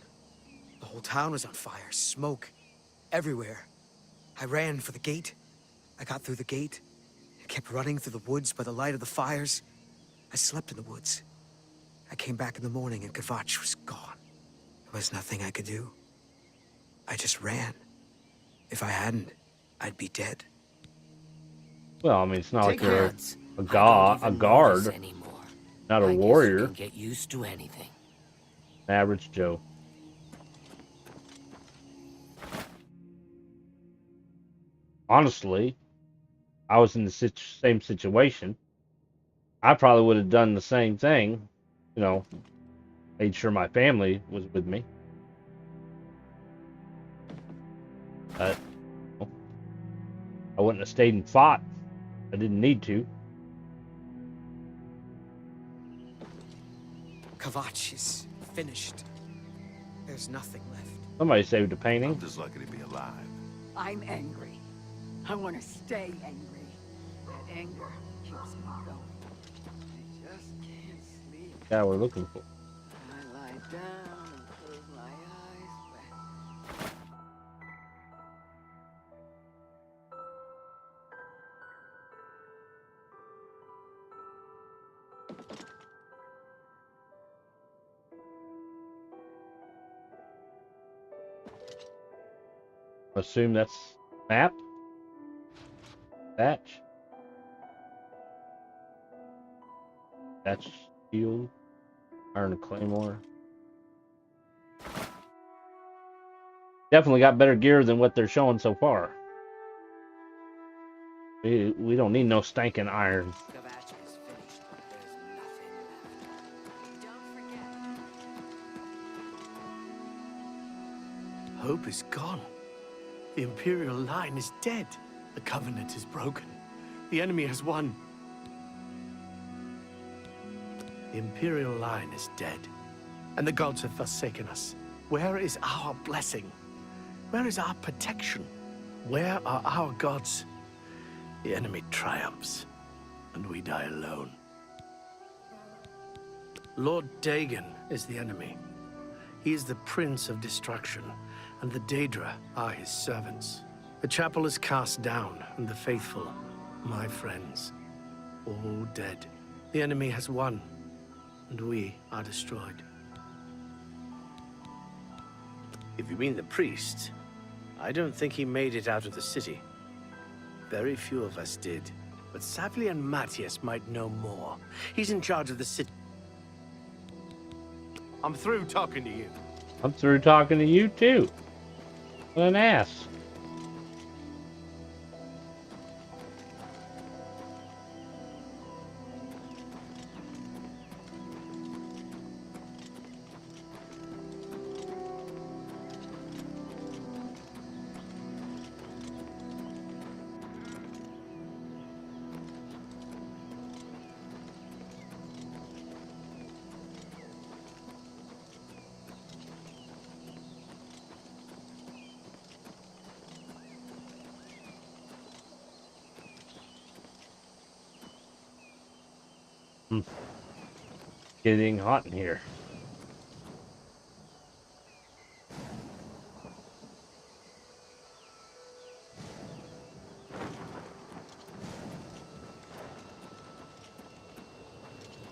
S2: the whole town was on fire. Smoke everywhere. I ran for the gate. I got through the gate. I kept running through the woods by the light of the fires. I slept in the woods. I came back in the morning and Kvatch was gone. There was nothing I could do. I just ran. If I hadn't, I'd be dead.
S1: Well, I mean, it's not like
S10: Take
S1: you're
S10: notes.
S1: a
S10: I don't even
S1: guard,
S10: notice anymore.
S1: not a
S10: I guess you
S1: warrior.
S10: can get used to anything.
S1: Average Joe. Honestly, I was in the same situation. I probably would have done the same thing. You know, made sure my family was with me. But I wouldn't have stayed and fought. I didn't need to.
S2: Kvatch is finished. There's nothing left.
S1: Somebody saved a painting.
S5: I'm just lucky to be alive.
S8: I'm angry. I want to stay angry. That anger keeps me going. I just can't sleep.
S1: Guy we're looking for.
S8: I lie down and close my eyes, but
S1: Assume that's map. Thatch. Thatch shield. Iron Claymore. Definitely got better gear than what they're showing so far. We don't need no stankin' iron.
S10: Kvatch is finished. There's nothing left.
S4: Don't forget.
S7: Hope is gone. The Imperial line is dead. The Covenant is broken. The enemy has won. The Imperial line is dead, and the gods have forsaken us. Where is our blessing? Where is our protection? Where are our gods? The enemy triumphs, and we die alone. Lord Dagon is the enemy. He is the Prince of Destruction, and the Daedra are his servants. The chapel is cast down, and the faithful, my friends, all dead. The enemy has won, and we are destroyed. If you mean the priest, I don't think he made it out of the city. Very few of us did, but Savlian Matthias might know more. He's in charge of the city. I'm through talking to you.
S1: I'm through talking to you too. What an ass. Getting hot in here.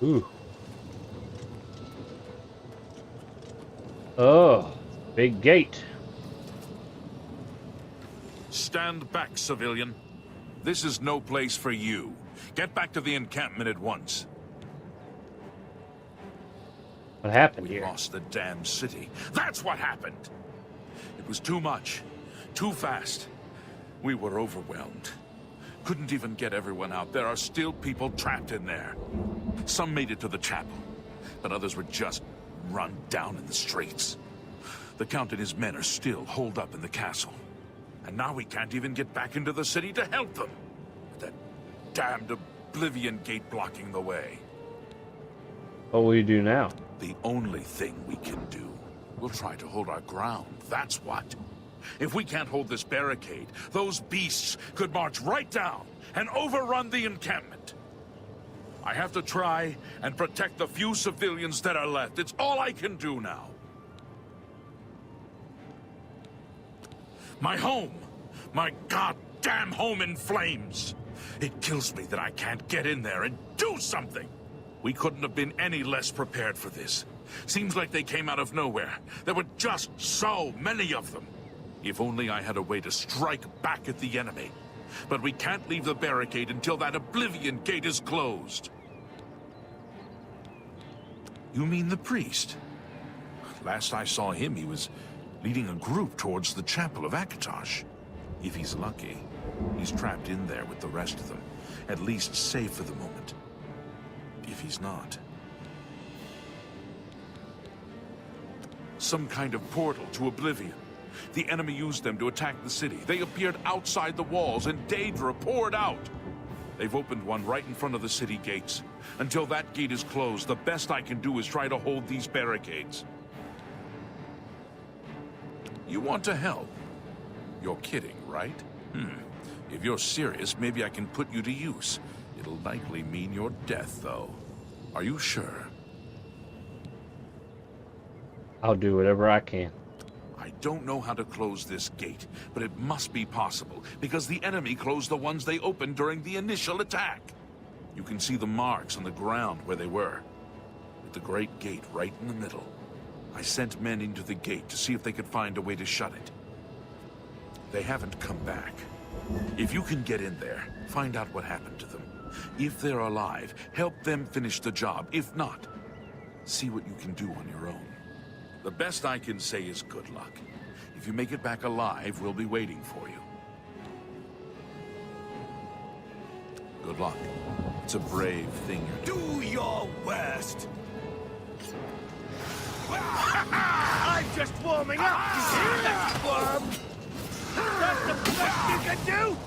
S1: Ooh. Oh, big gate.
S11: Stand back, civilian. This is no place for you. Get back to the encampment at once.
S1: What happened
S11: We
S1: here?
S11: lost the damn city. That's what happened! It was too much. Too fast. We were overwhelmed. Couldn't even get everyone out. There are still people trapped in there. Some made it to the chapel, but others were just run down in the streets. The Count and his men are still holed up in the castle. And now we can't even get back into the city to help them. With that damned Oblivion gate blocking the way.
S1: What will you do now?
S11: The only thing we can do. We'll try to hold our ground, that's what. If we can't hold this barricade, those beasts could march right down and overrun the encampment. I have to try and protect the few civilians that are left. It's all I can do now. My home! My goddamn home in flames! It kills me that I can't get in there and do something! We couldn't have been any less prepared for this. Seems like they came out of nowhere. There were just so many of them. If only I had a way to strike back at the enemy. But we can't leave the barricade until that Oblivion gate is closed. You mean the priest? Last I saw him, he was leading a group towards the chapel of Akatosh. If he's lucky, he's trapped in there with the rest of them. At least safe for the moment. If he's not. Some kind of portal to Oblivion. The enemy used them to attack the city. They appeared outside the walls, and Daedra poured out. They've opened one right in front of the city gates. Until that gate is closed, the best I can do is try to hold these barricades. You want to help? You're kidding, right? If you're serious, maybe I can put you to use. It'll likely mean your death, though. Are you sure?
S1: I'll do whatever I can.
S11: I don't know how to close this gate, but it must be possible, because the enemy closed the ones they opened during the initial attack. You can see the marks on the ground where they were, with the great gate right in the middle. I sent men into the gate to see if they could find a way to shut it. They haven't come back. If you can get in there, find out what happened to them. If they're alive, help them finish the job. If not, see what you can do on your own. The best I can say is good luck. If you make it back alive, we'll be waiting for you. Good luck. It's a brave thing you're doing.
S2: Do your worst! I'm just warming up! You see that, worm? That's the best you can do!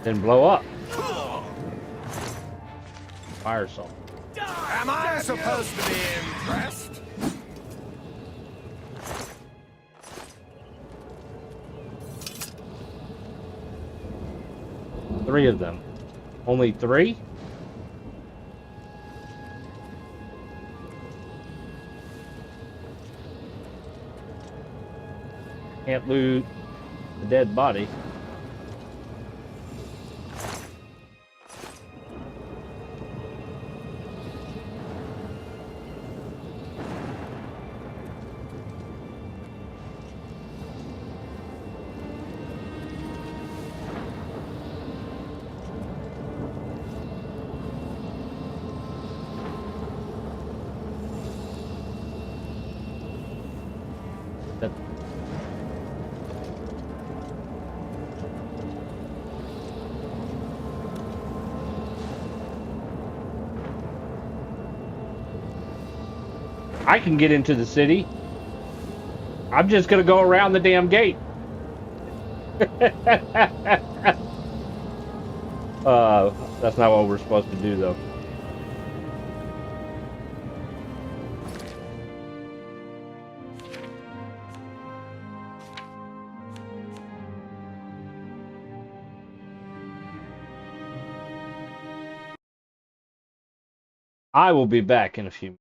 S1: Then blow up. Fire salt.
S2: Am I supposed to be impressed?
S1: Three of them. Only three? Can't loot the dead body. That I can get into the city. I'm just gonna go around the damn gate. That's not what we're supposed to do, though. I will be back in a few minutes.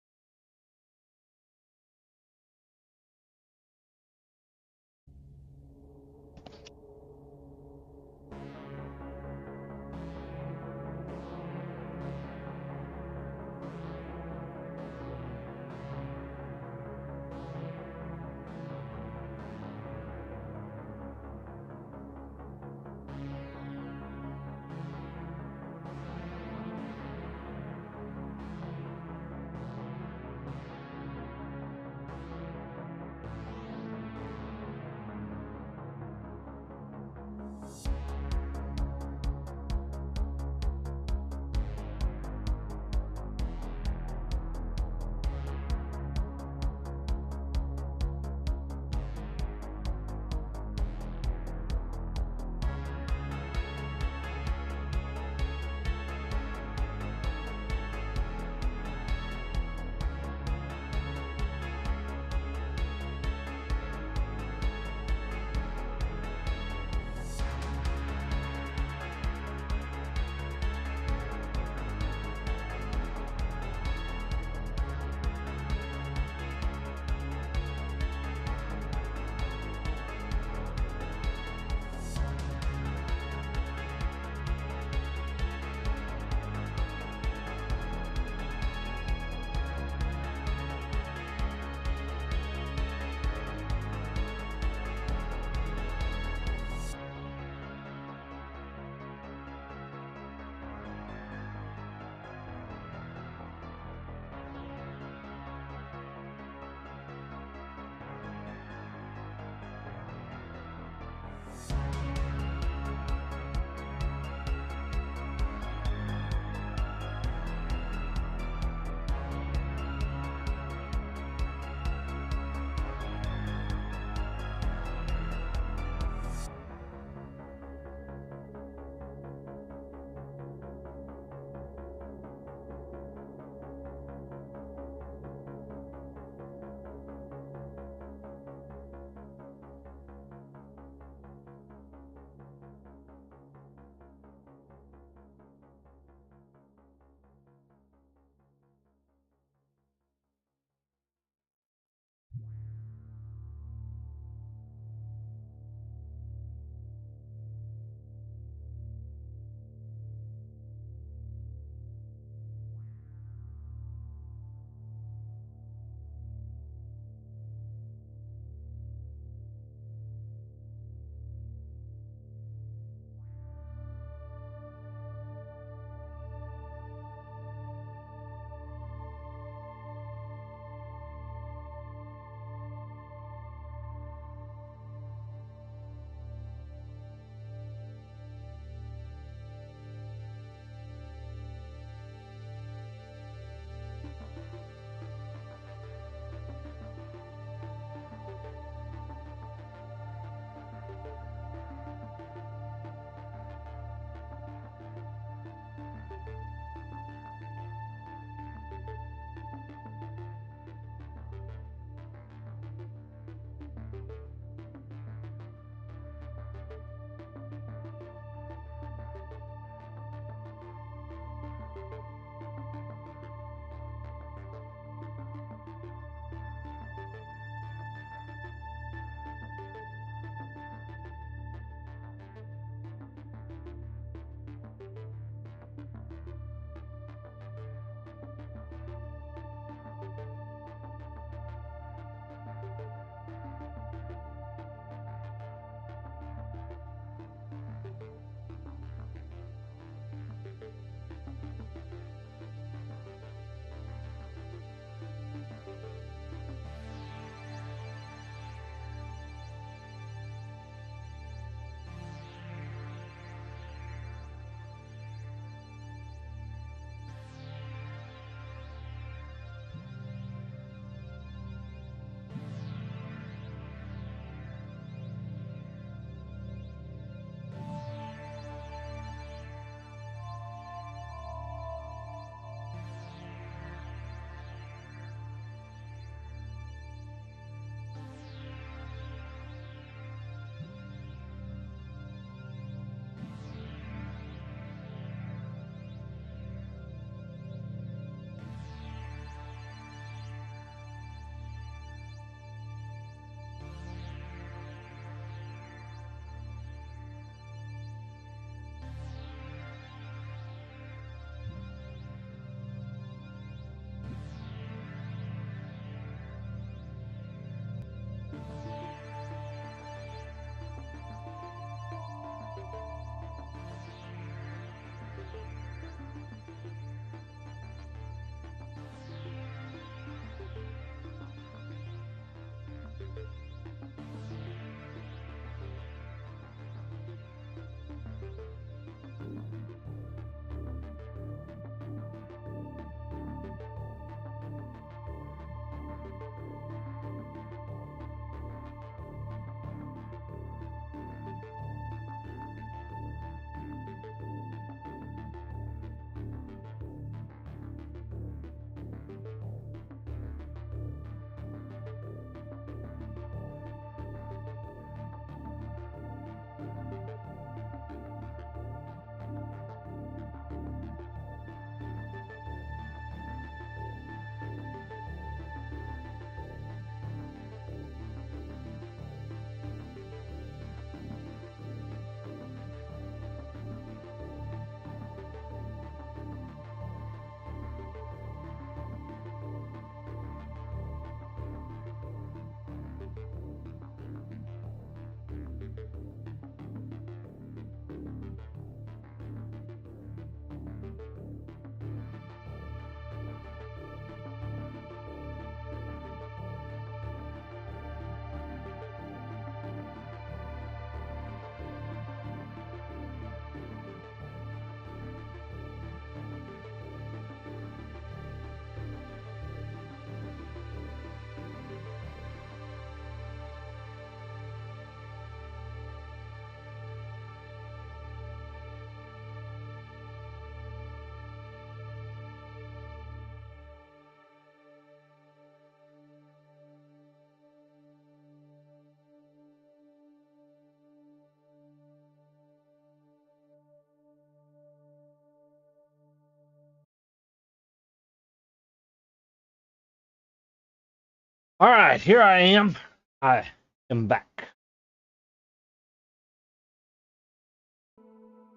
S1: All right, here I am. I am back.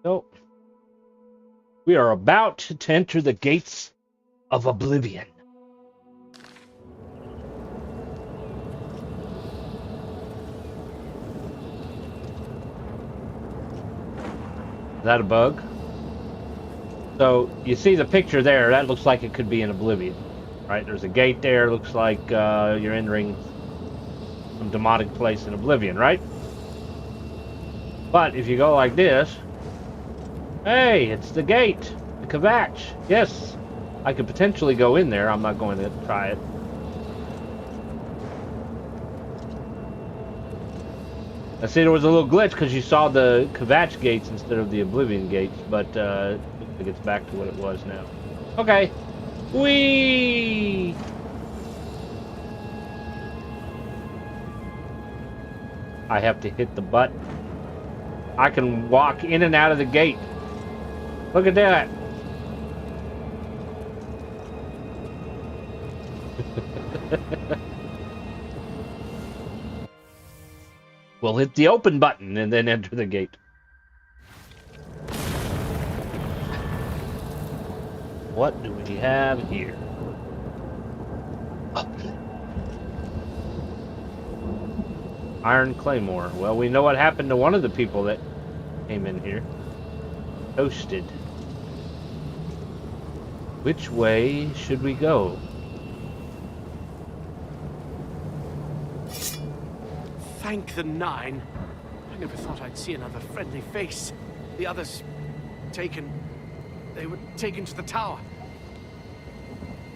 S1: So, we are about to enter the gates of Oblivion. Is that a bug? So, you see the picture there, that looks like it could be in Oblivion, right? There's a gate there, looks like you're entering some demonic place in Oblivion, right? But if you go like this, hey, it's the gate, the Kvatch. Yes, I could potentially go in there. I'm not going to try it. I see there was a little glitch because you saw the Kvatch gates instead of the Oblivion gates, but looks like it's back to what it was now. Okay. Whee! I have to hit the button. I can walk in and out of the gate. Look at that. We'll hit the open button and then enter the gate. What do we have here? Oh. Iron Claymore. Well, we know what happened to one of the people that came in here. Toasted. Which way should we go?
S7: Thank the Nine. I never thought I'd see another friendly face. The others... taken... They were taken to the tower.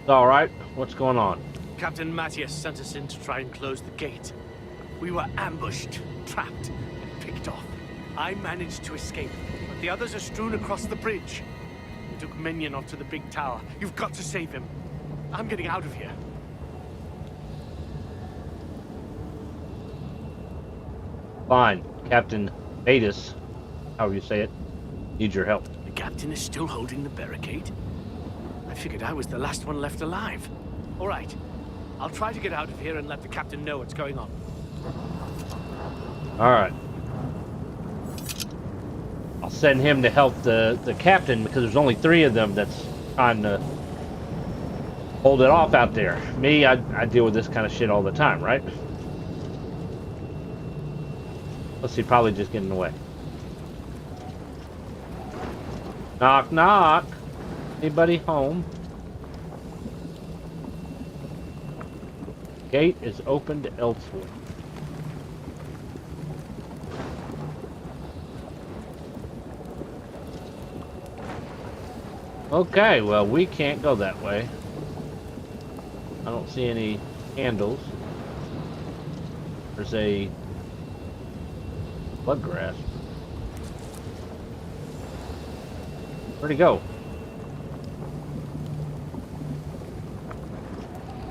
S1: Alright, what's going on?
S7: Captain Matthias sent us in to try and close the gate. We were ambushed, trapped, and picked off. I managed to escape, but the others are strewn across the bridge. We took Minion off to the big tower. You've got to save him. I'm getting out of here.
S1: Fine. Captain Adis, however you say it, needs your help.
S7: The captain is still holding the barricade? I figured I was the last one left alive. All right. I'll try to get out of here and let the captain know what's going on.
S1: Alright. I'll send him to help the captain because there's only 3 of them that's trying to hold it off out there. Me, I deal with this kind of shit all the time, right? Let's see, probably just getting away. Knock, knock. Anybody home? Gate is opened elsewhere. Okay, well, we can't go that way. I don't see any handles. There's a blood grasp. Where'd he go?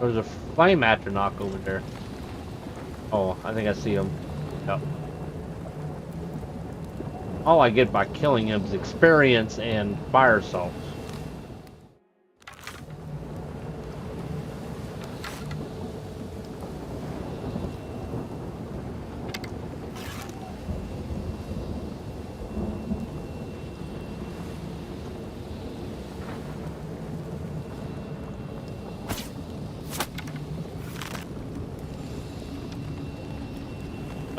S1: There's a flame atronach over there. Oh, I think I see him. Yep. All I get by killing him is experience and fire salts.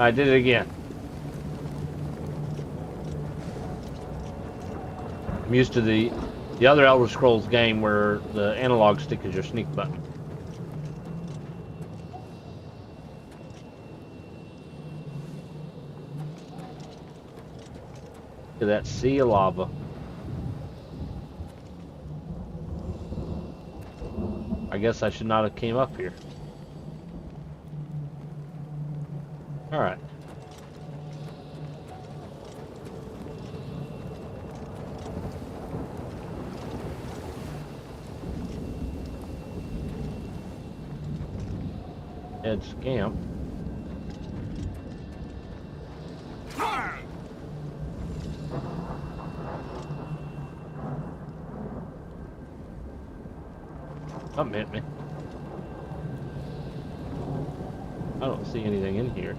S1: I did it again. I'm used to the other Elder Scrolls game where the analog stick is your sneak button. Look at that sea of lava. I guess I should not have came up here. All right. Head scamp. Something hit me. I don't see anything in here.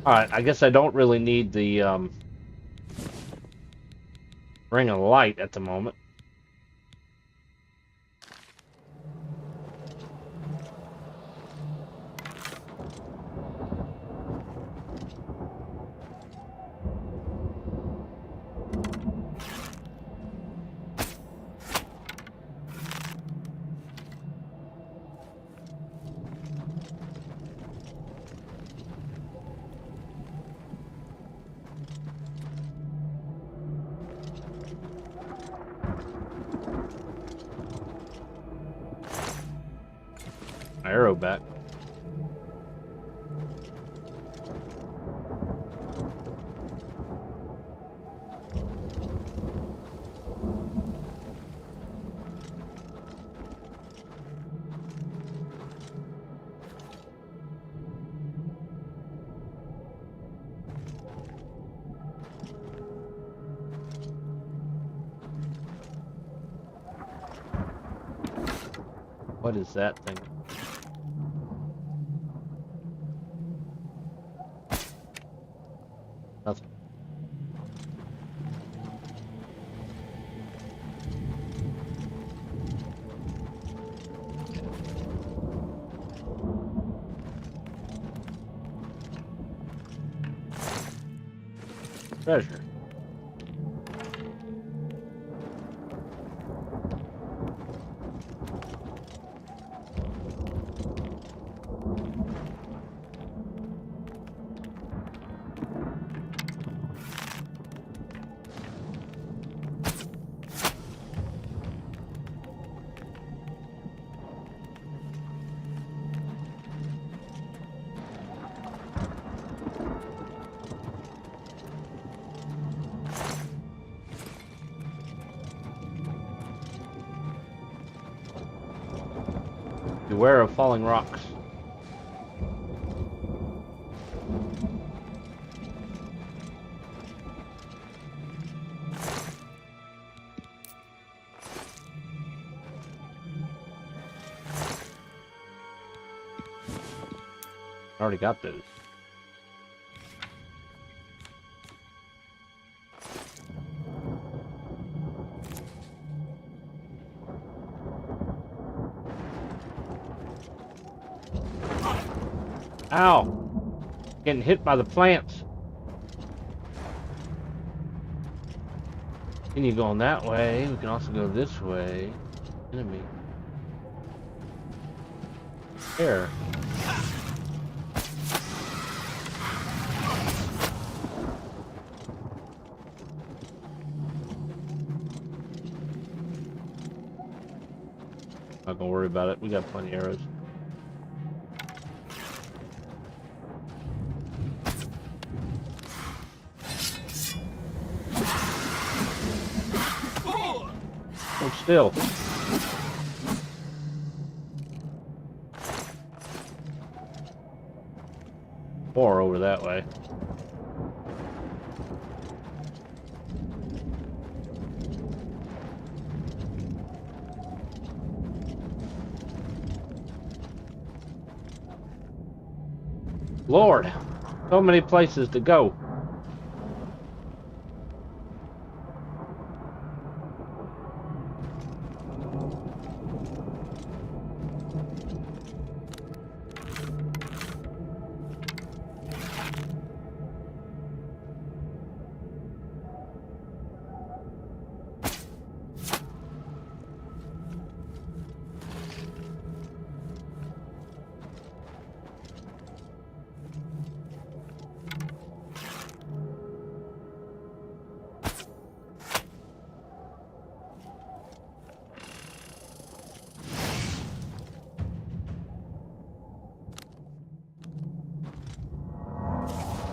S1: Alright, I guess I don't really need the ring of light at the moment. My arrow back. What is that thing? Nothing. Treasure. Beware of falling rocks. I already got those. Ow! Getting hit by the plants. Continue going that way. We can also go this way. Enemy. There. Not gonna worry about it. We got plenty of arrows. Hold still. Or over that way. Lord, so many places to go.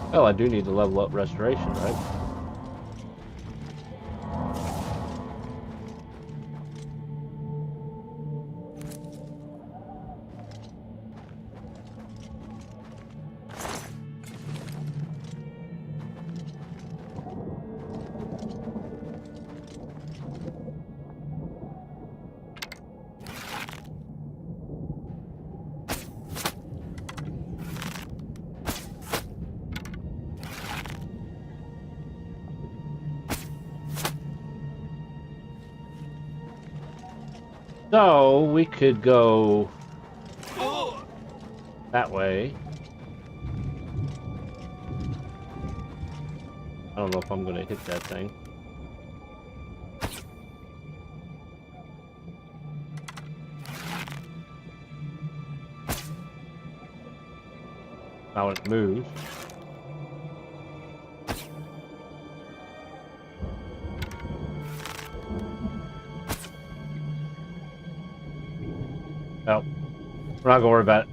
S1: Well, I do need to level up restoration, right? So we could go that way. I don't know if I'm gonna hit that thing. How it moves. Oh, we're not gonna worry about it.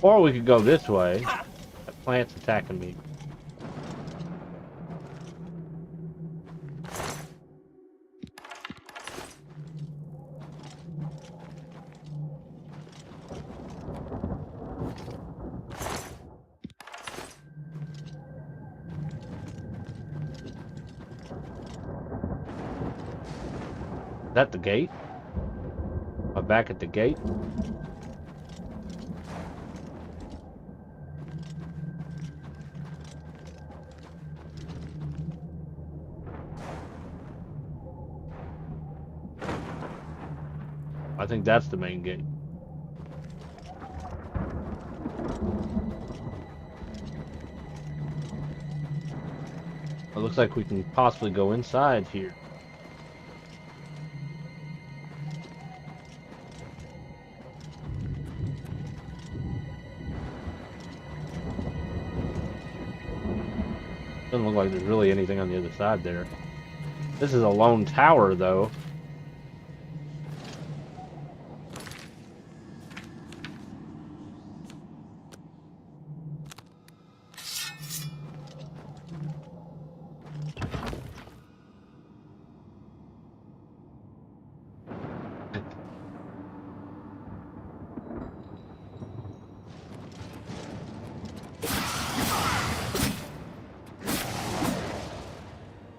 S1: Or we could go this way. That plant's attacking me. Is that the gate? Am I back at the gate? I think that's the main gate. It looks like we can possibly go inside here. Doesn't look like there's really anything on the other side there. This is a lone tower, though.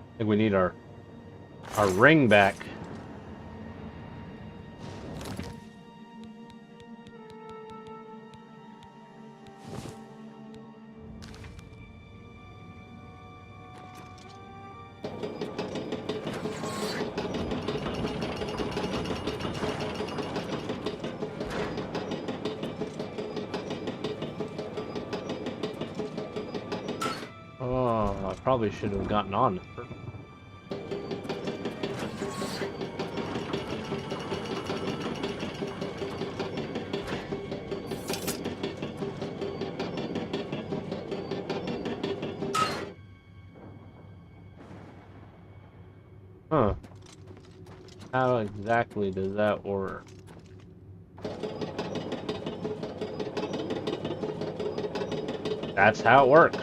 S1: I think we need our ring back. Oh, I probably should have gotten on. Huh. How exactly does that work? That's how it works.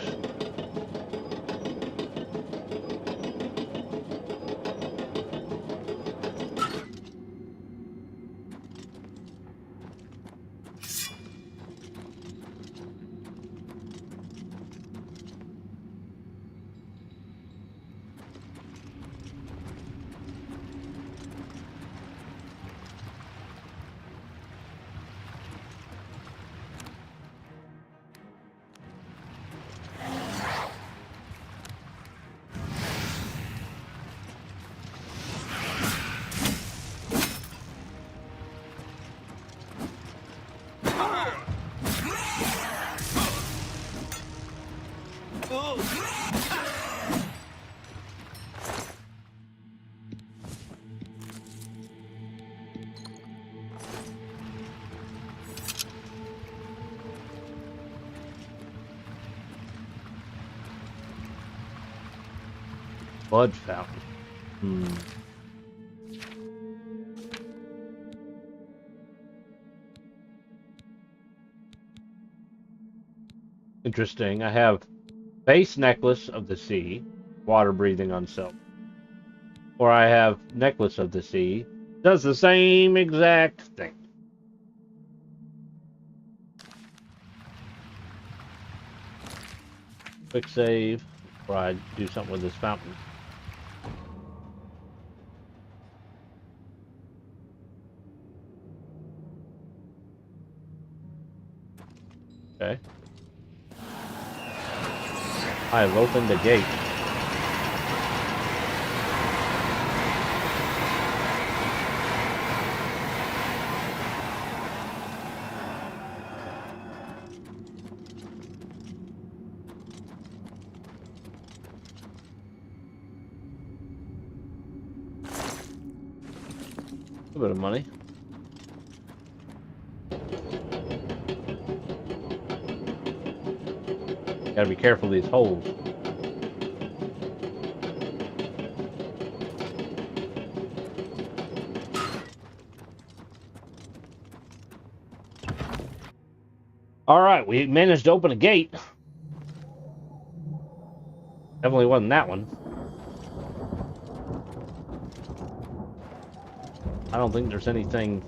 S1: Blood fountain. Interesting. I have base necklace of the sea, water breathing on self. Or I have necklace of the sea, does the same exact thing. Quick save before I do something with this fountain. Okay. I have opened the gate. A bit of money. Gotta be careful of these holes. Alright, we managed to open a gate. Definitely wasn't that one. I don't think there's anything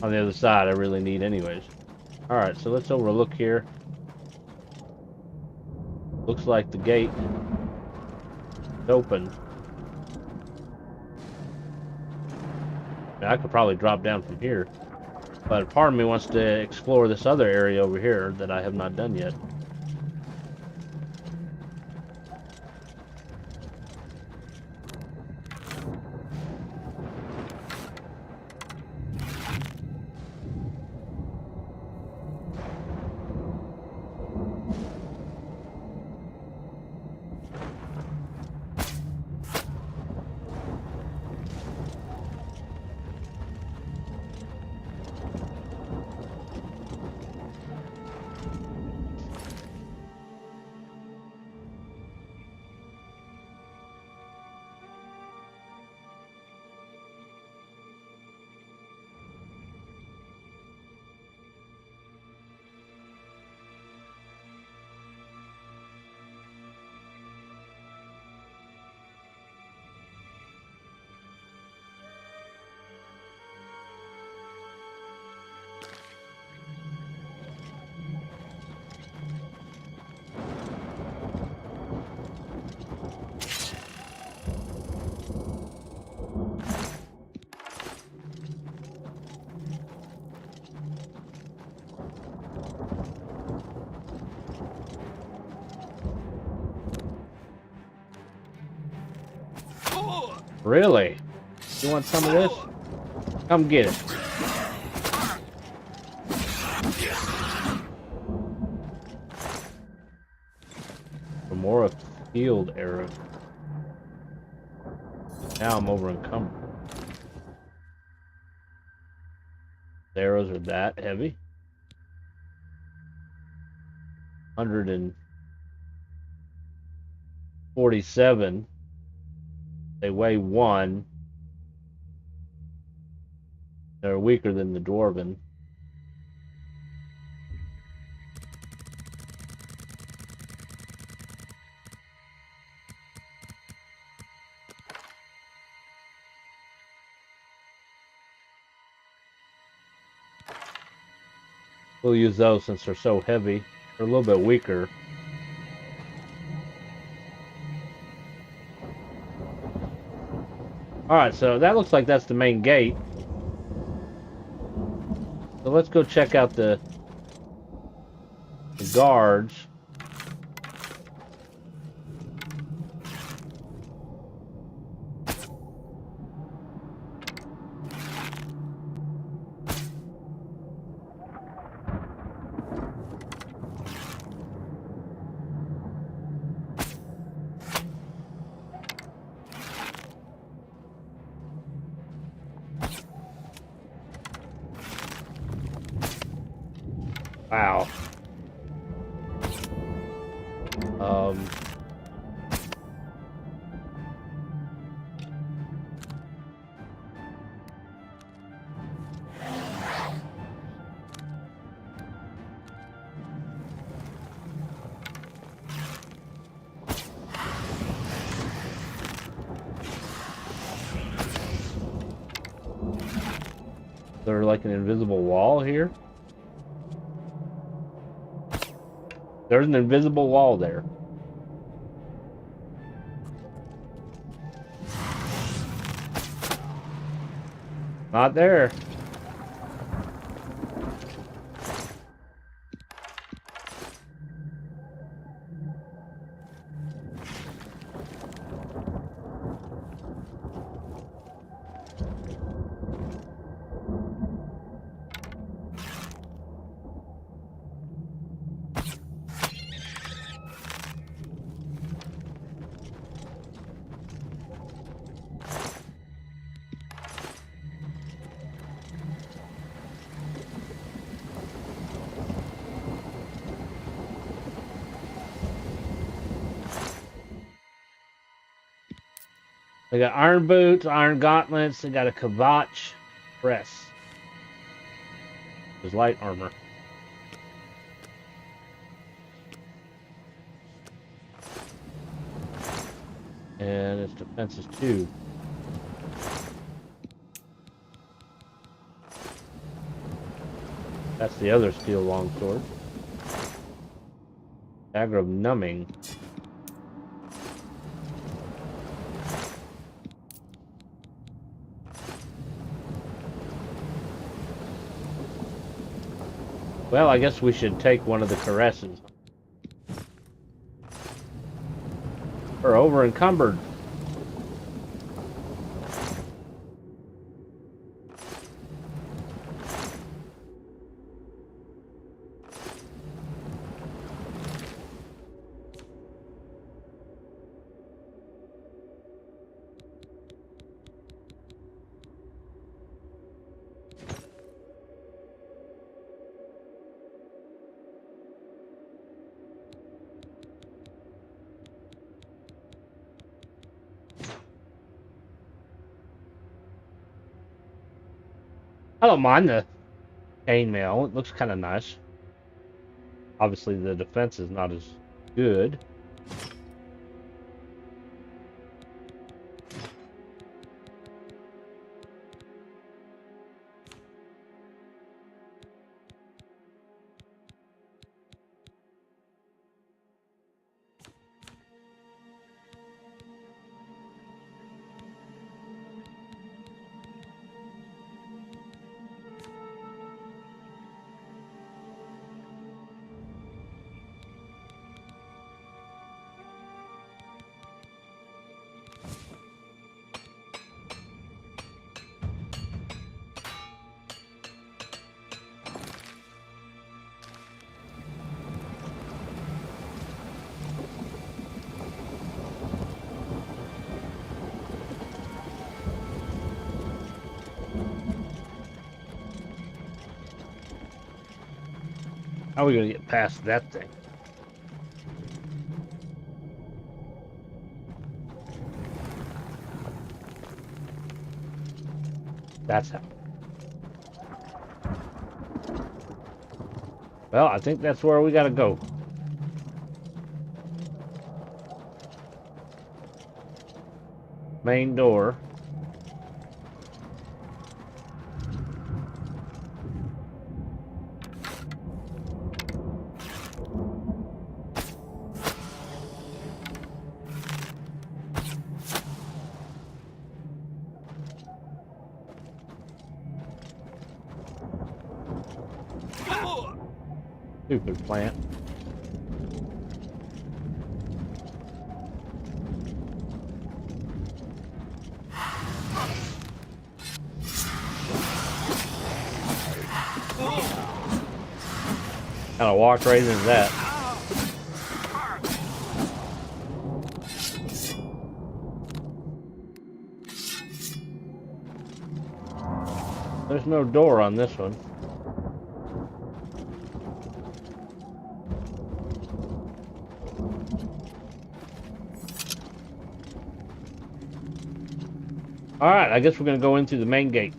S1: on the other side I really need anyways. Alright, so let's overlook here. Looks like the gate is open. I could probably drop down from here. But part of me wants to explore this other area over here that I have not done yet. Really? You want some of this? Come get it. For more of field arrows. Now I'm over encumbered. The arrows are that heavy. 147. They weigh 1. They're weaker than the dwarven. We'll use those since they're so heavy. They're a little bit weaker. Alright, so that looks like that's the main gate. So let's go check out the guards. Wow. There's like an invisible wall here. There's an invisible wall there. Not there. They got iron boots, iron gauntlets. They got a kvatch press. There's light armor. And its defense is 2. That's the other steel longsword. Dagger of numbing. Well, I guess we should take one of the caresses. We're over encumbered. I don't mind the chainmail. It looks kind of nice. Obviously, the defense is not as good. How are we going to get past that thing? That's how. Well, I think that's where we got to go. Main door. Stupid plant. Kind of walked right into that. There's no door on this one. Alright, I guess we're going to go into the main gate.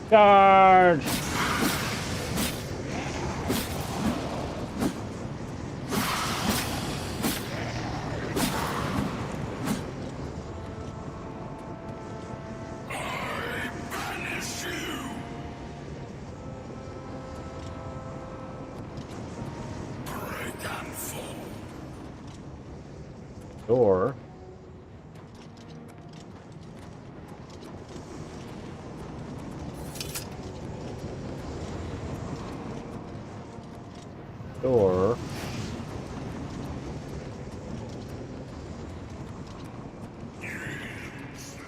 S1: Charge! Door. Door.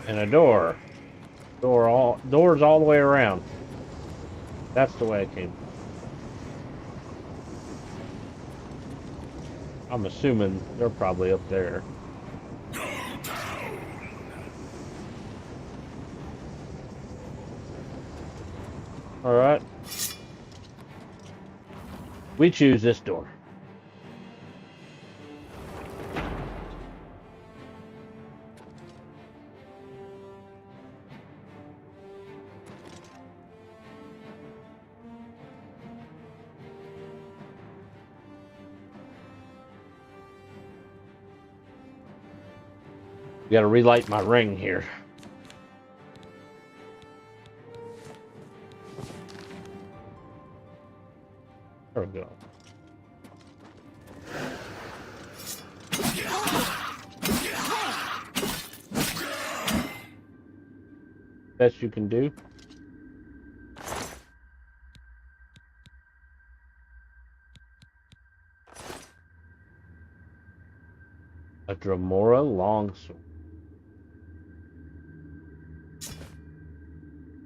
S1: And a door. Doors all the way around. That's the way it came. I'm assuming they're probably up there. Alright. We choose this door. Gotta relight my ring here. There we go. Best you can do. A Dremora longsword.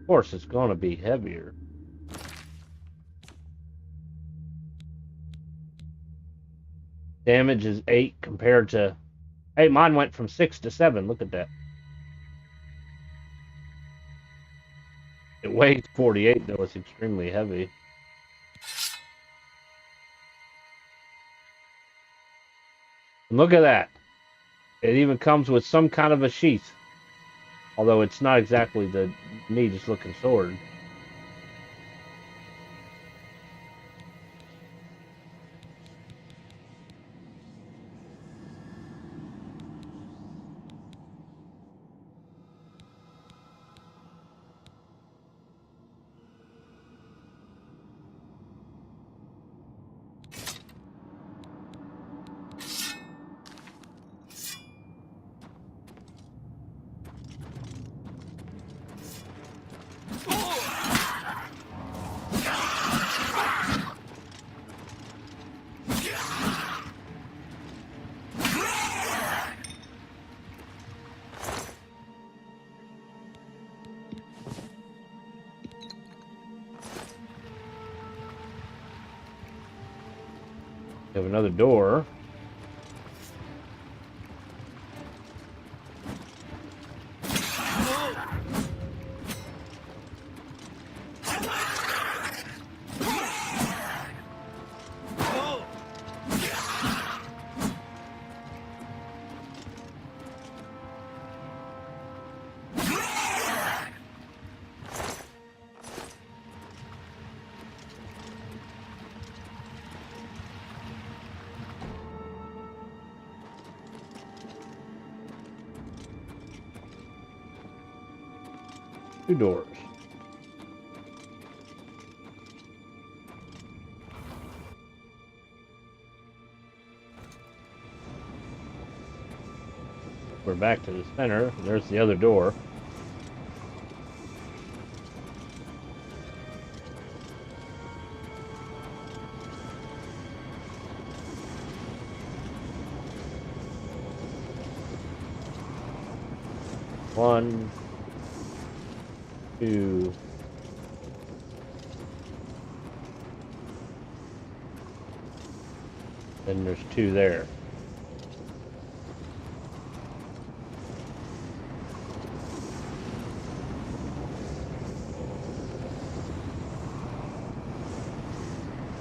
S1: Of course, it's going to be heavier. Damage is 8 compared to... Hey, mine went from 6 to 7. Look at that. It weighs 48, though. It's extremely heavy. And look at that. It even comes with some kind of a sheath. Although it's not exactly the neatest looking sword. We have another door. Two doors. We're back to the center. There's the other door. One, two, then there's two there.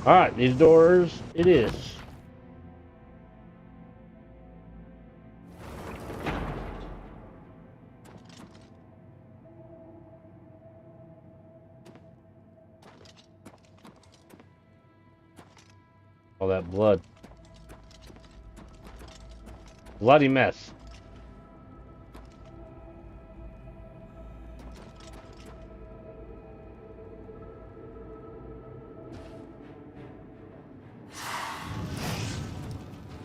S1: All right, these doors it is. All that blood. Bloody mess.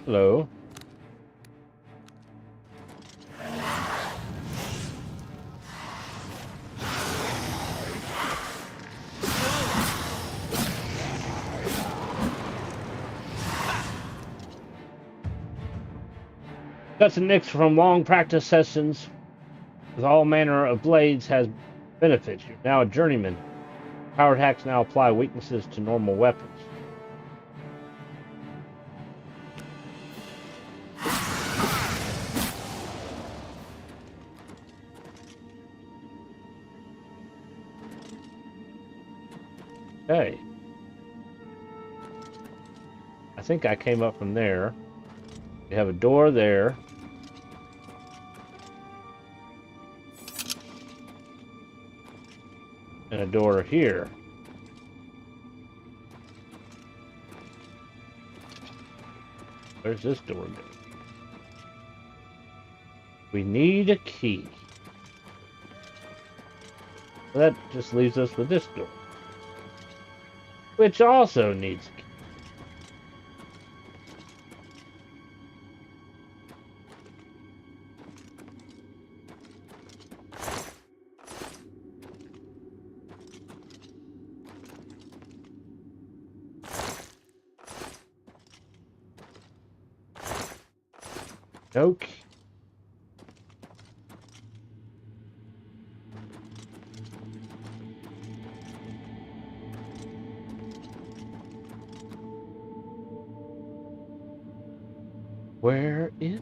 S1: Hello. Guts and nicks from long practice sessions with all manner of blades has Benefits. You're now a journeyman. Powered hacks now apply weaknesses to normal weapons. Okay. I think I came up from there. We have a door there. And a door here. Where's this door go? We need a key. So that just leaves us with this door, which also needs a key. Okay. Where is...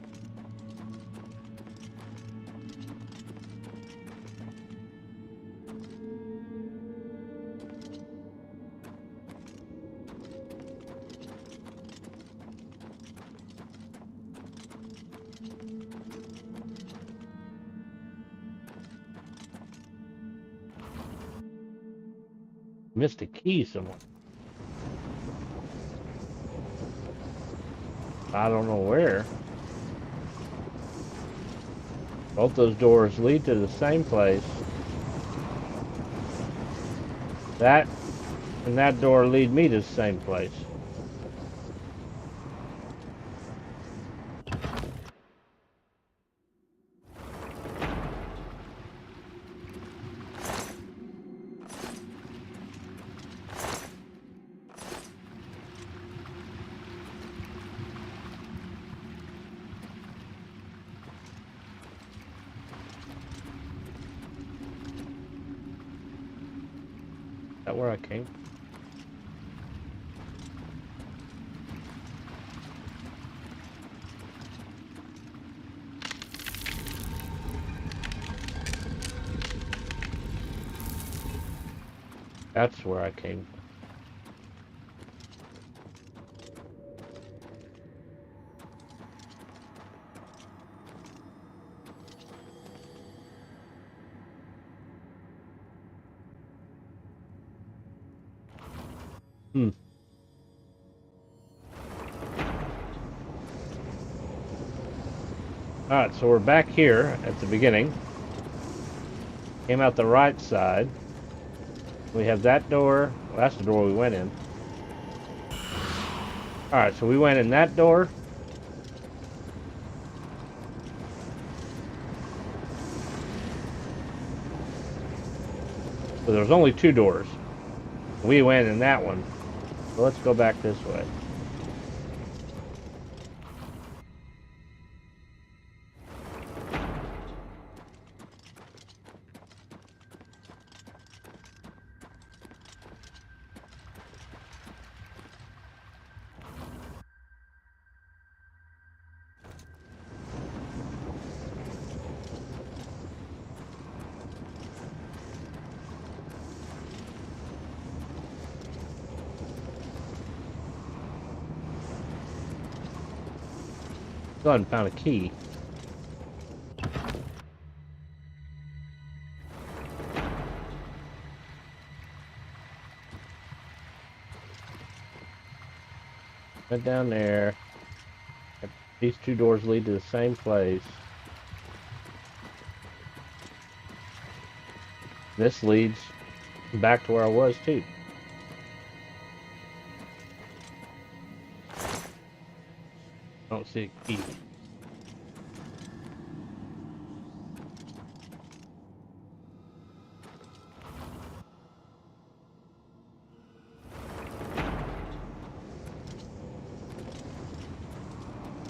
S1: Missed a key somewhere. I don't know where. Both those doors lead to the same place. That and that door lead me to the same place. Is that where I came? That's where I came from. Alright, so we're back here at the beginning. Came out the right side. We have that door. Well, that's the door we went in. Alright, so we went in that door. So there's only two doors. We went in that one. So let's go back this way. Go ahead and found a key. Went down there. These two doors lead to the same place. This leads back to where I was too. I don't see a key.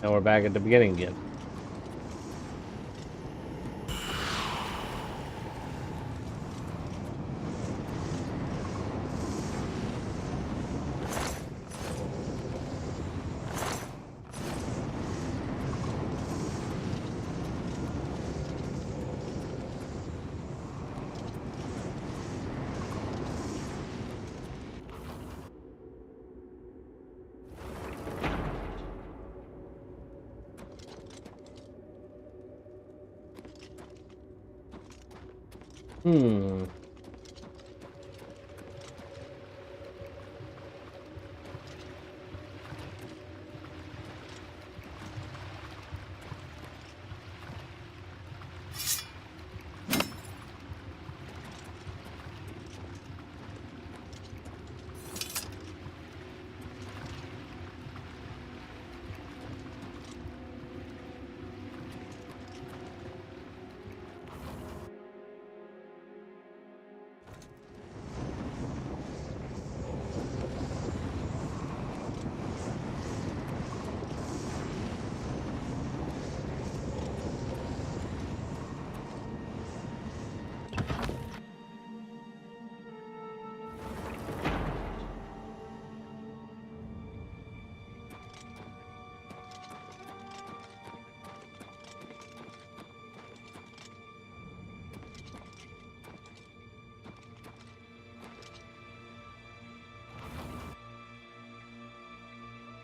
S1: Now we're back at the beginning again. Hmm.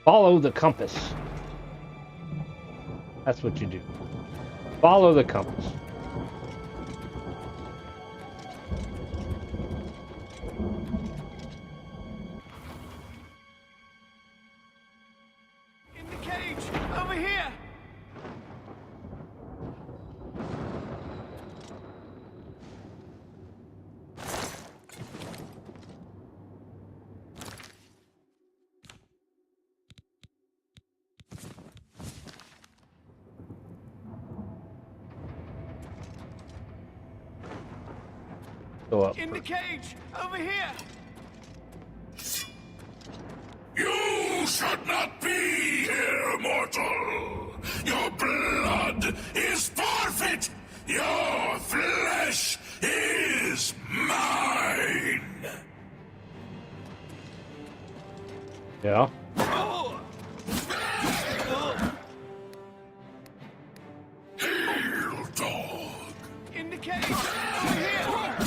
S1: Follow the compass. That's what you do. Follow the compass.
S7: In the cage! Over here!
S1: Go up.
S7: In the cage! Over here!
S11: You should not be here, mortal! Your blood is forfeit! Your flesh is mine!
S1: Yeah.
S11: Heel dog!
S7: In the cage! Over here!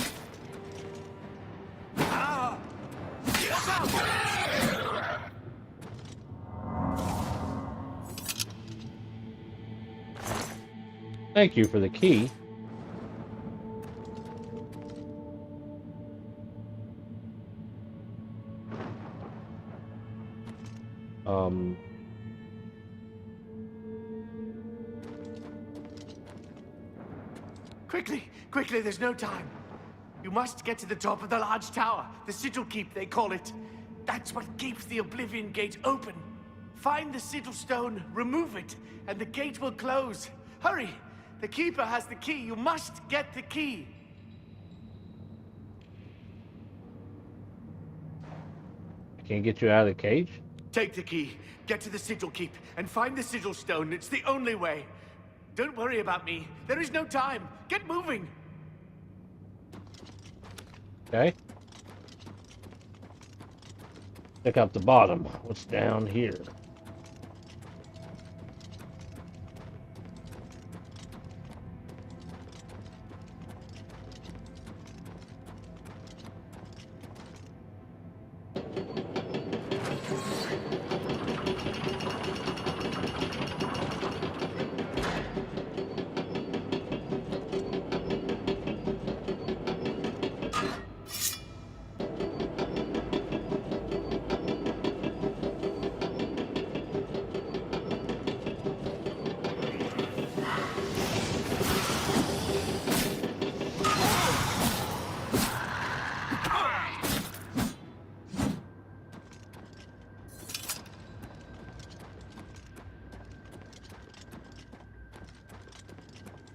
S7: Ah! Watch out!
S1: Thank you for the key.
S7: Quickly! Quickly, there's no time. You must get to the top of the large tower. The sigil keep, they call it. That's what keeps the Oblivion gate open. Find the sigil stone, remove it, and the gate will close. Hurry! The keeper has the key. You must get the key.
S1: I can't get you out of the cage?
S7: Take the key, get to the sigil keep, and find the sigil stone. It's the only way. Don't worry about me. There is no time. Get moving.
S1: Okay. Check out the bottom. What's down here?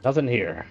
S1: Nothing here.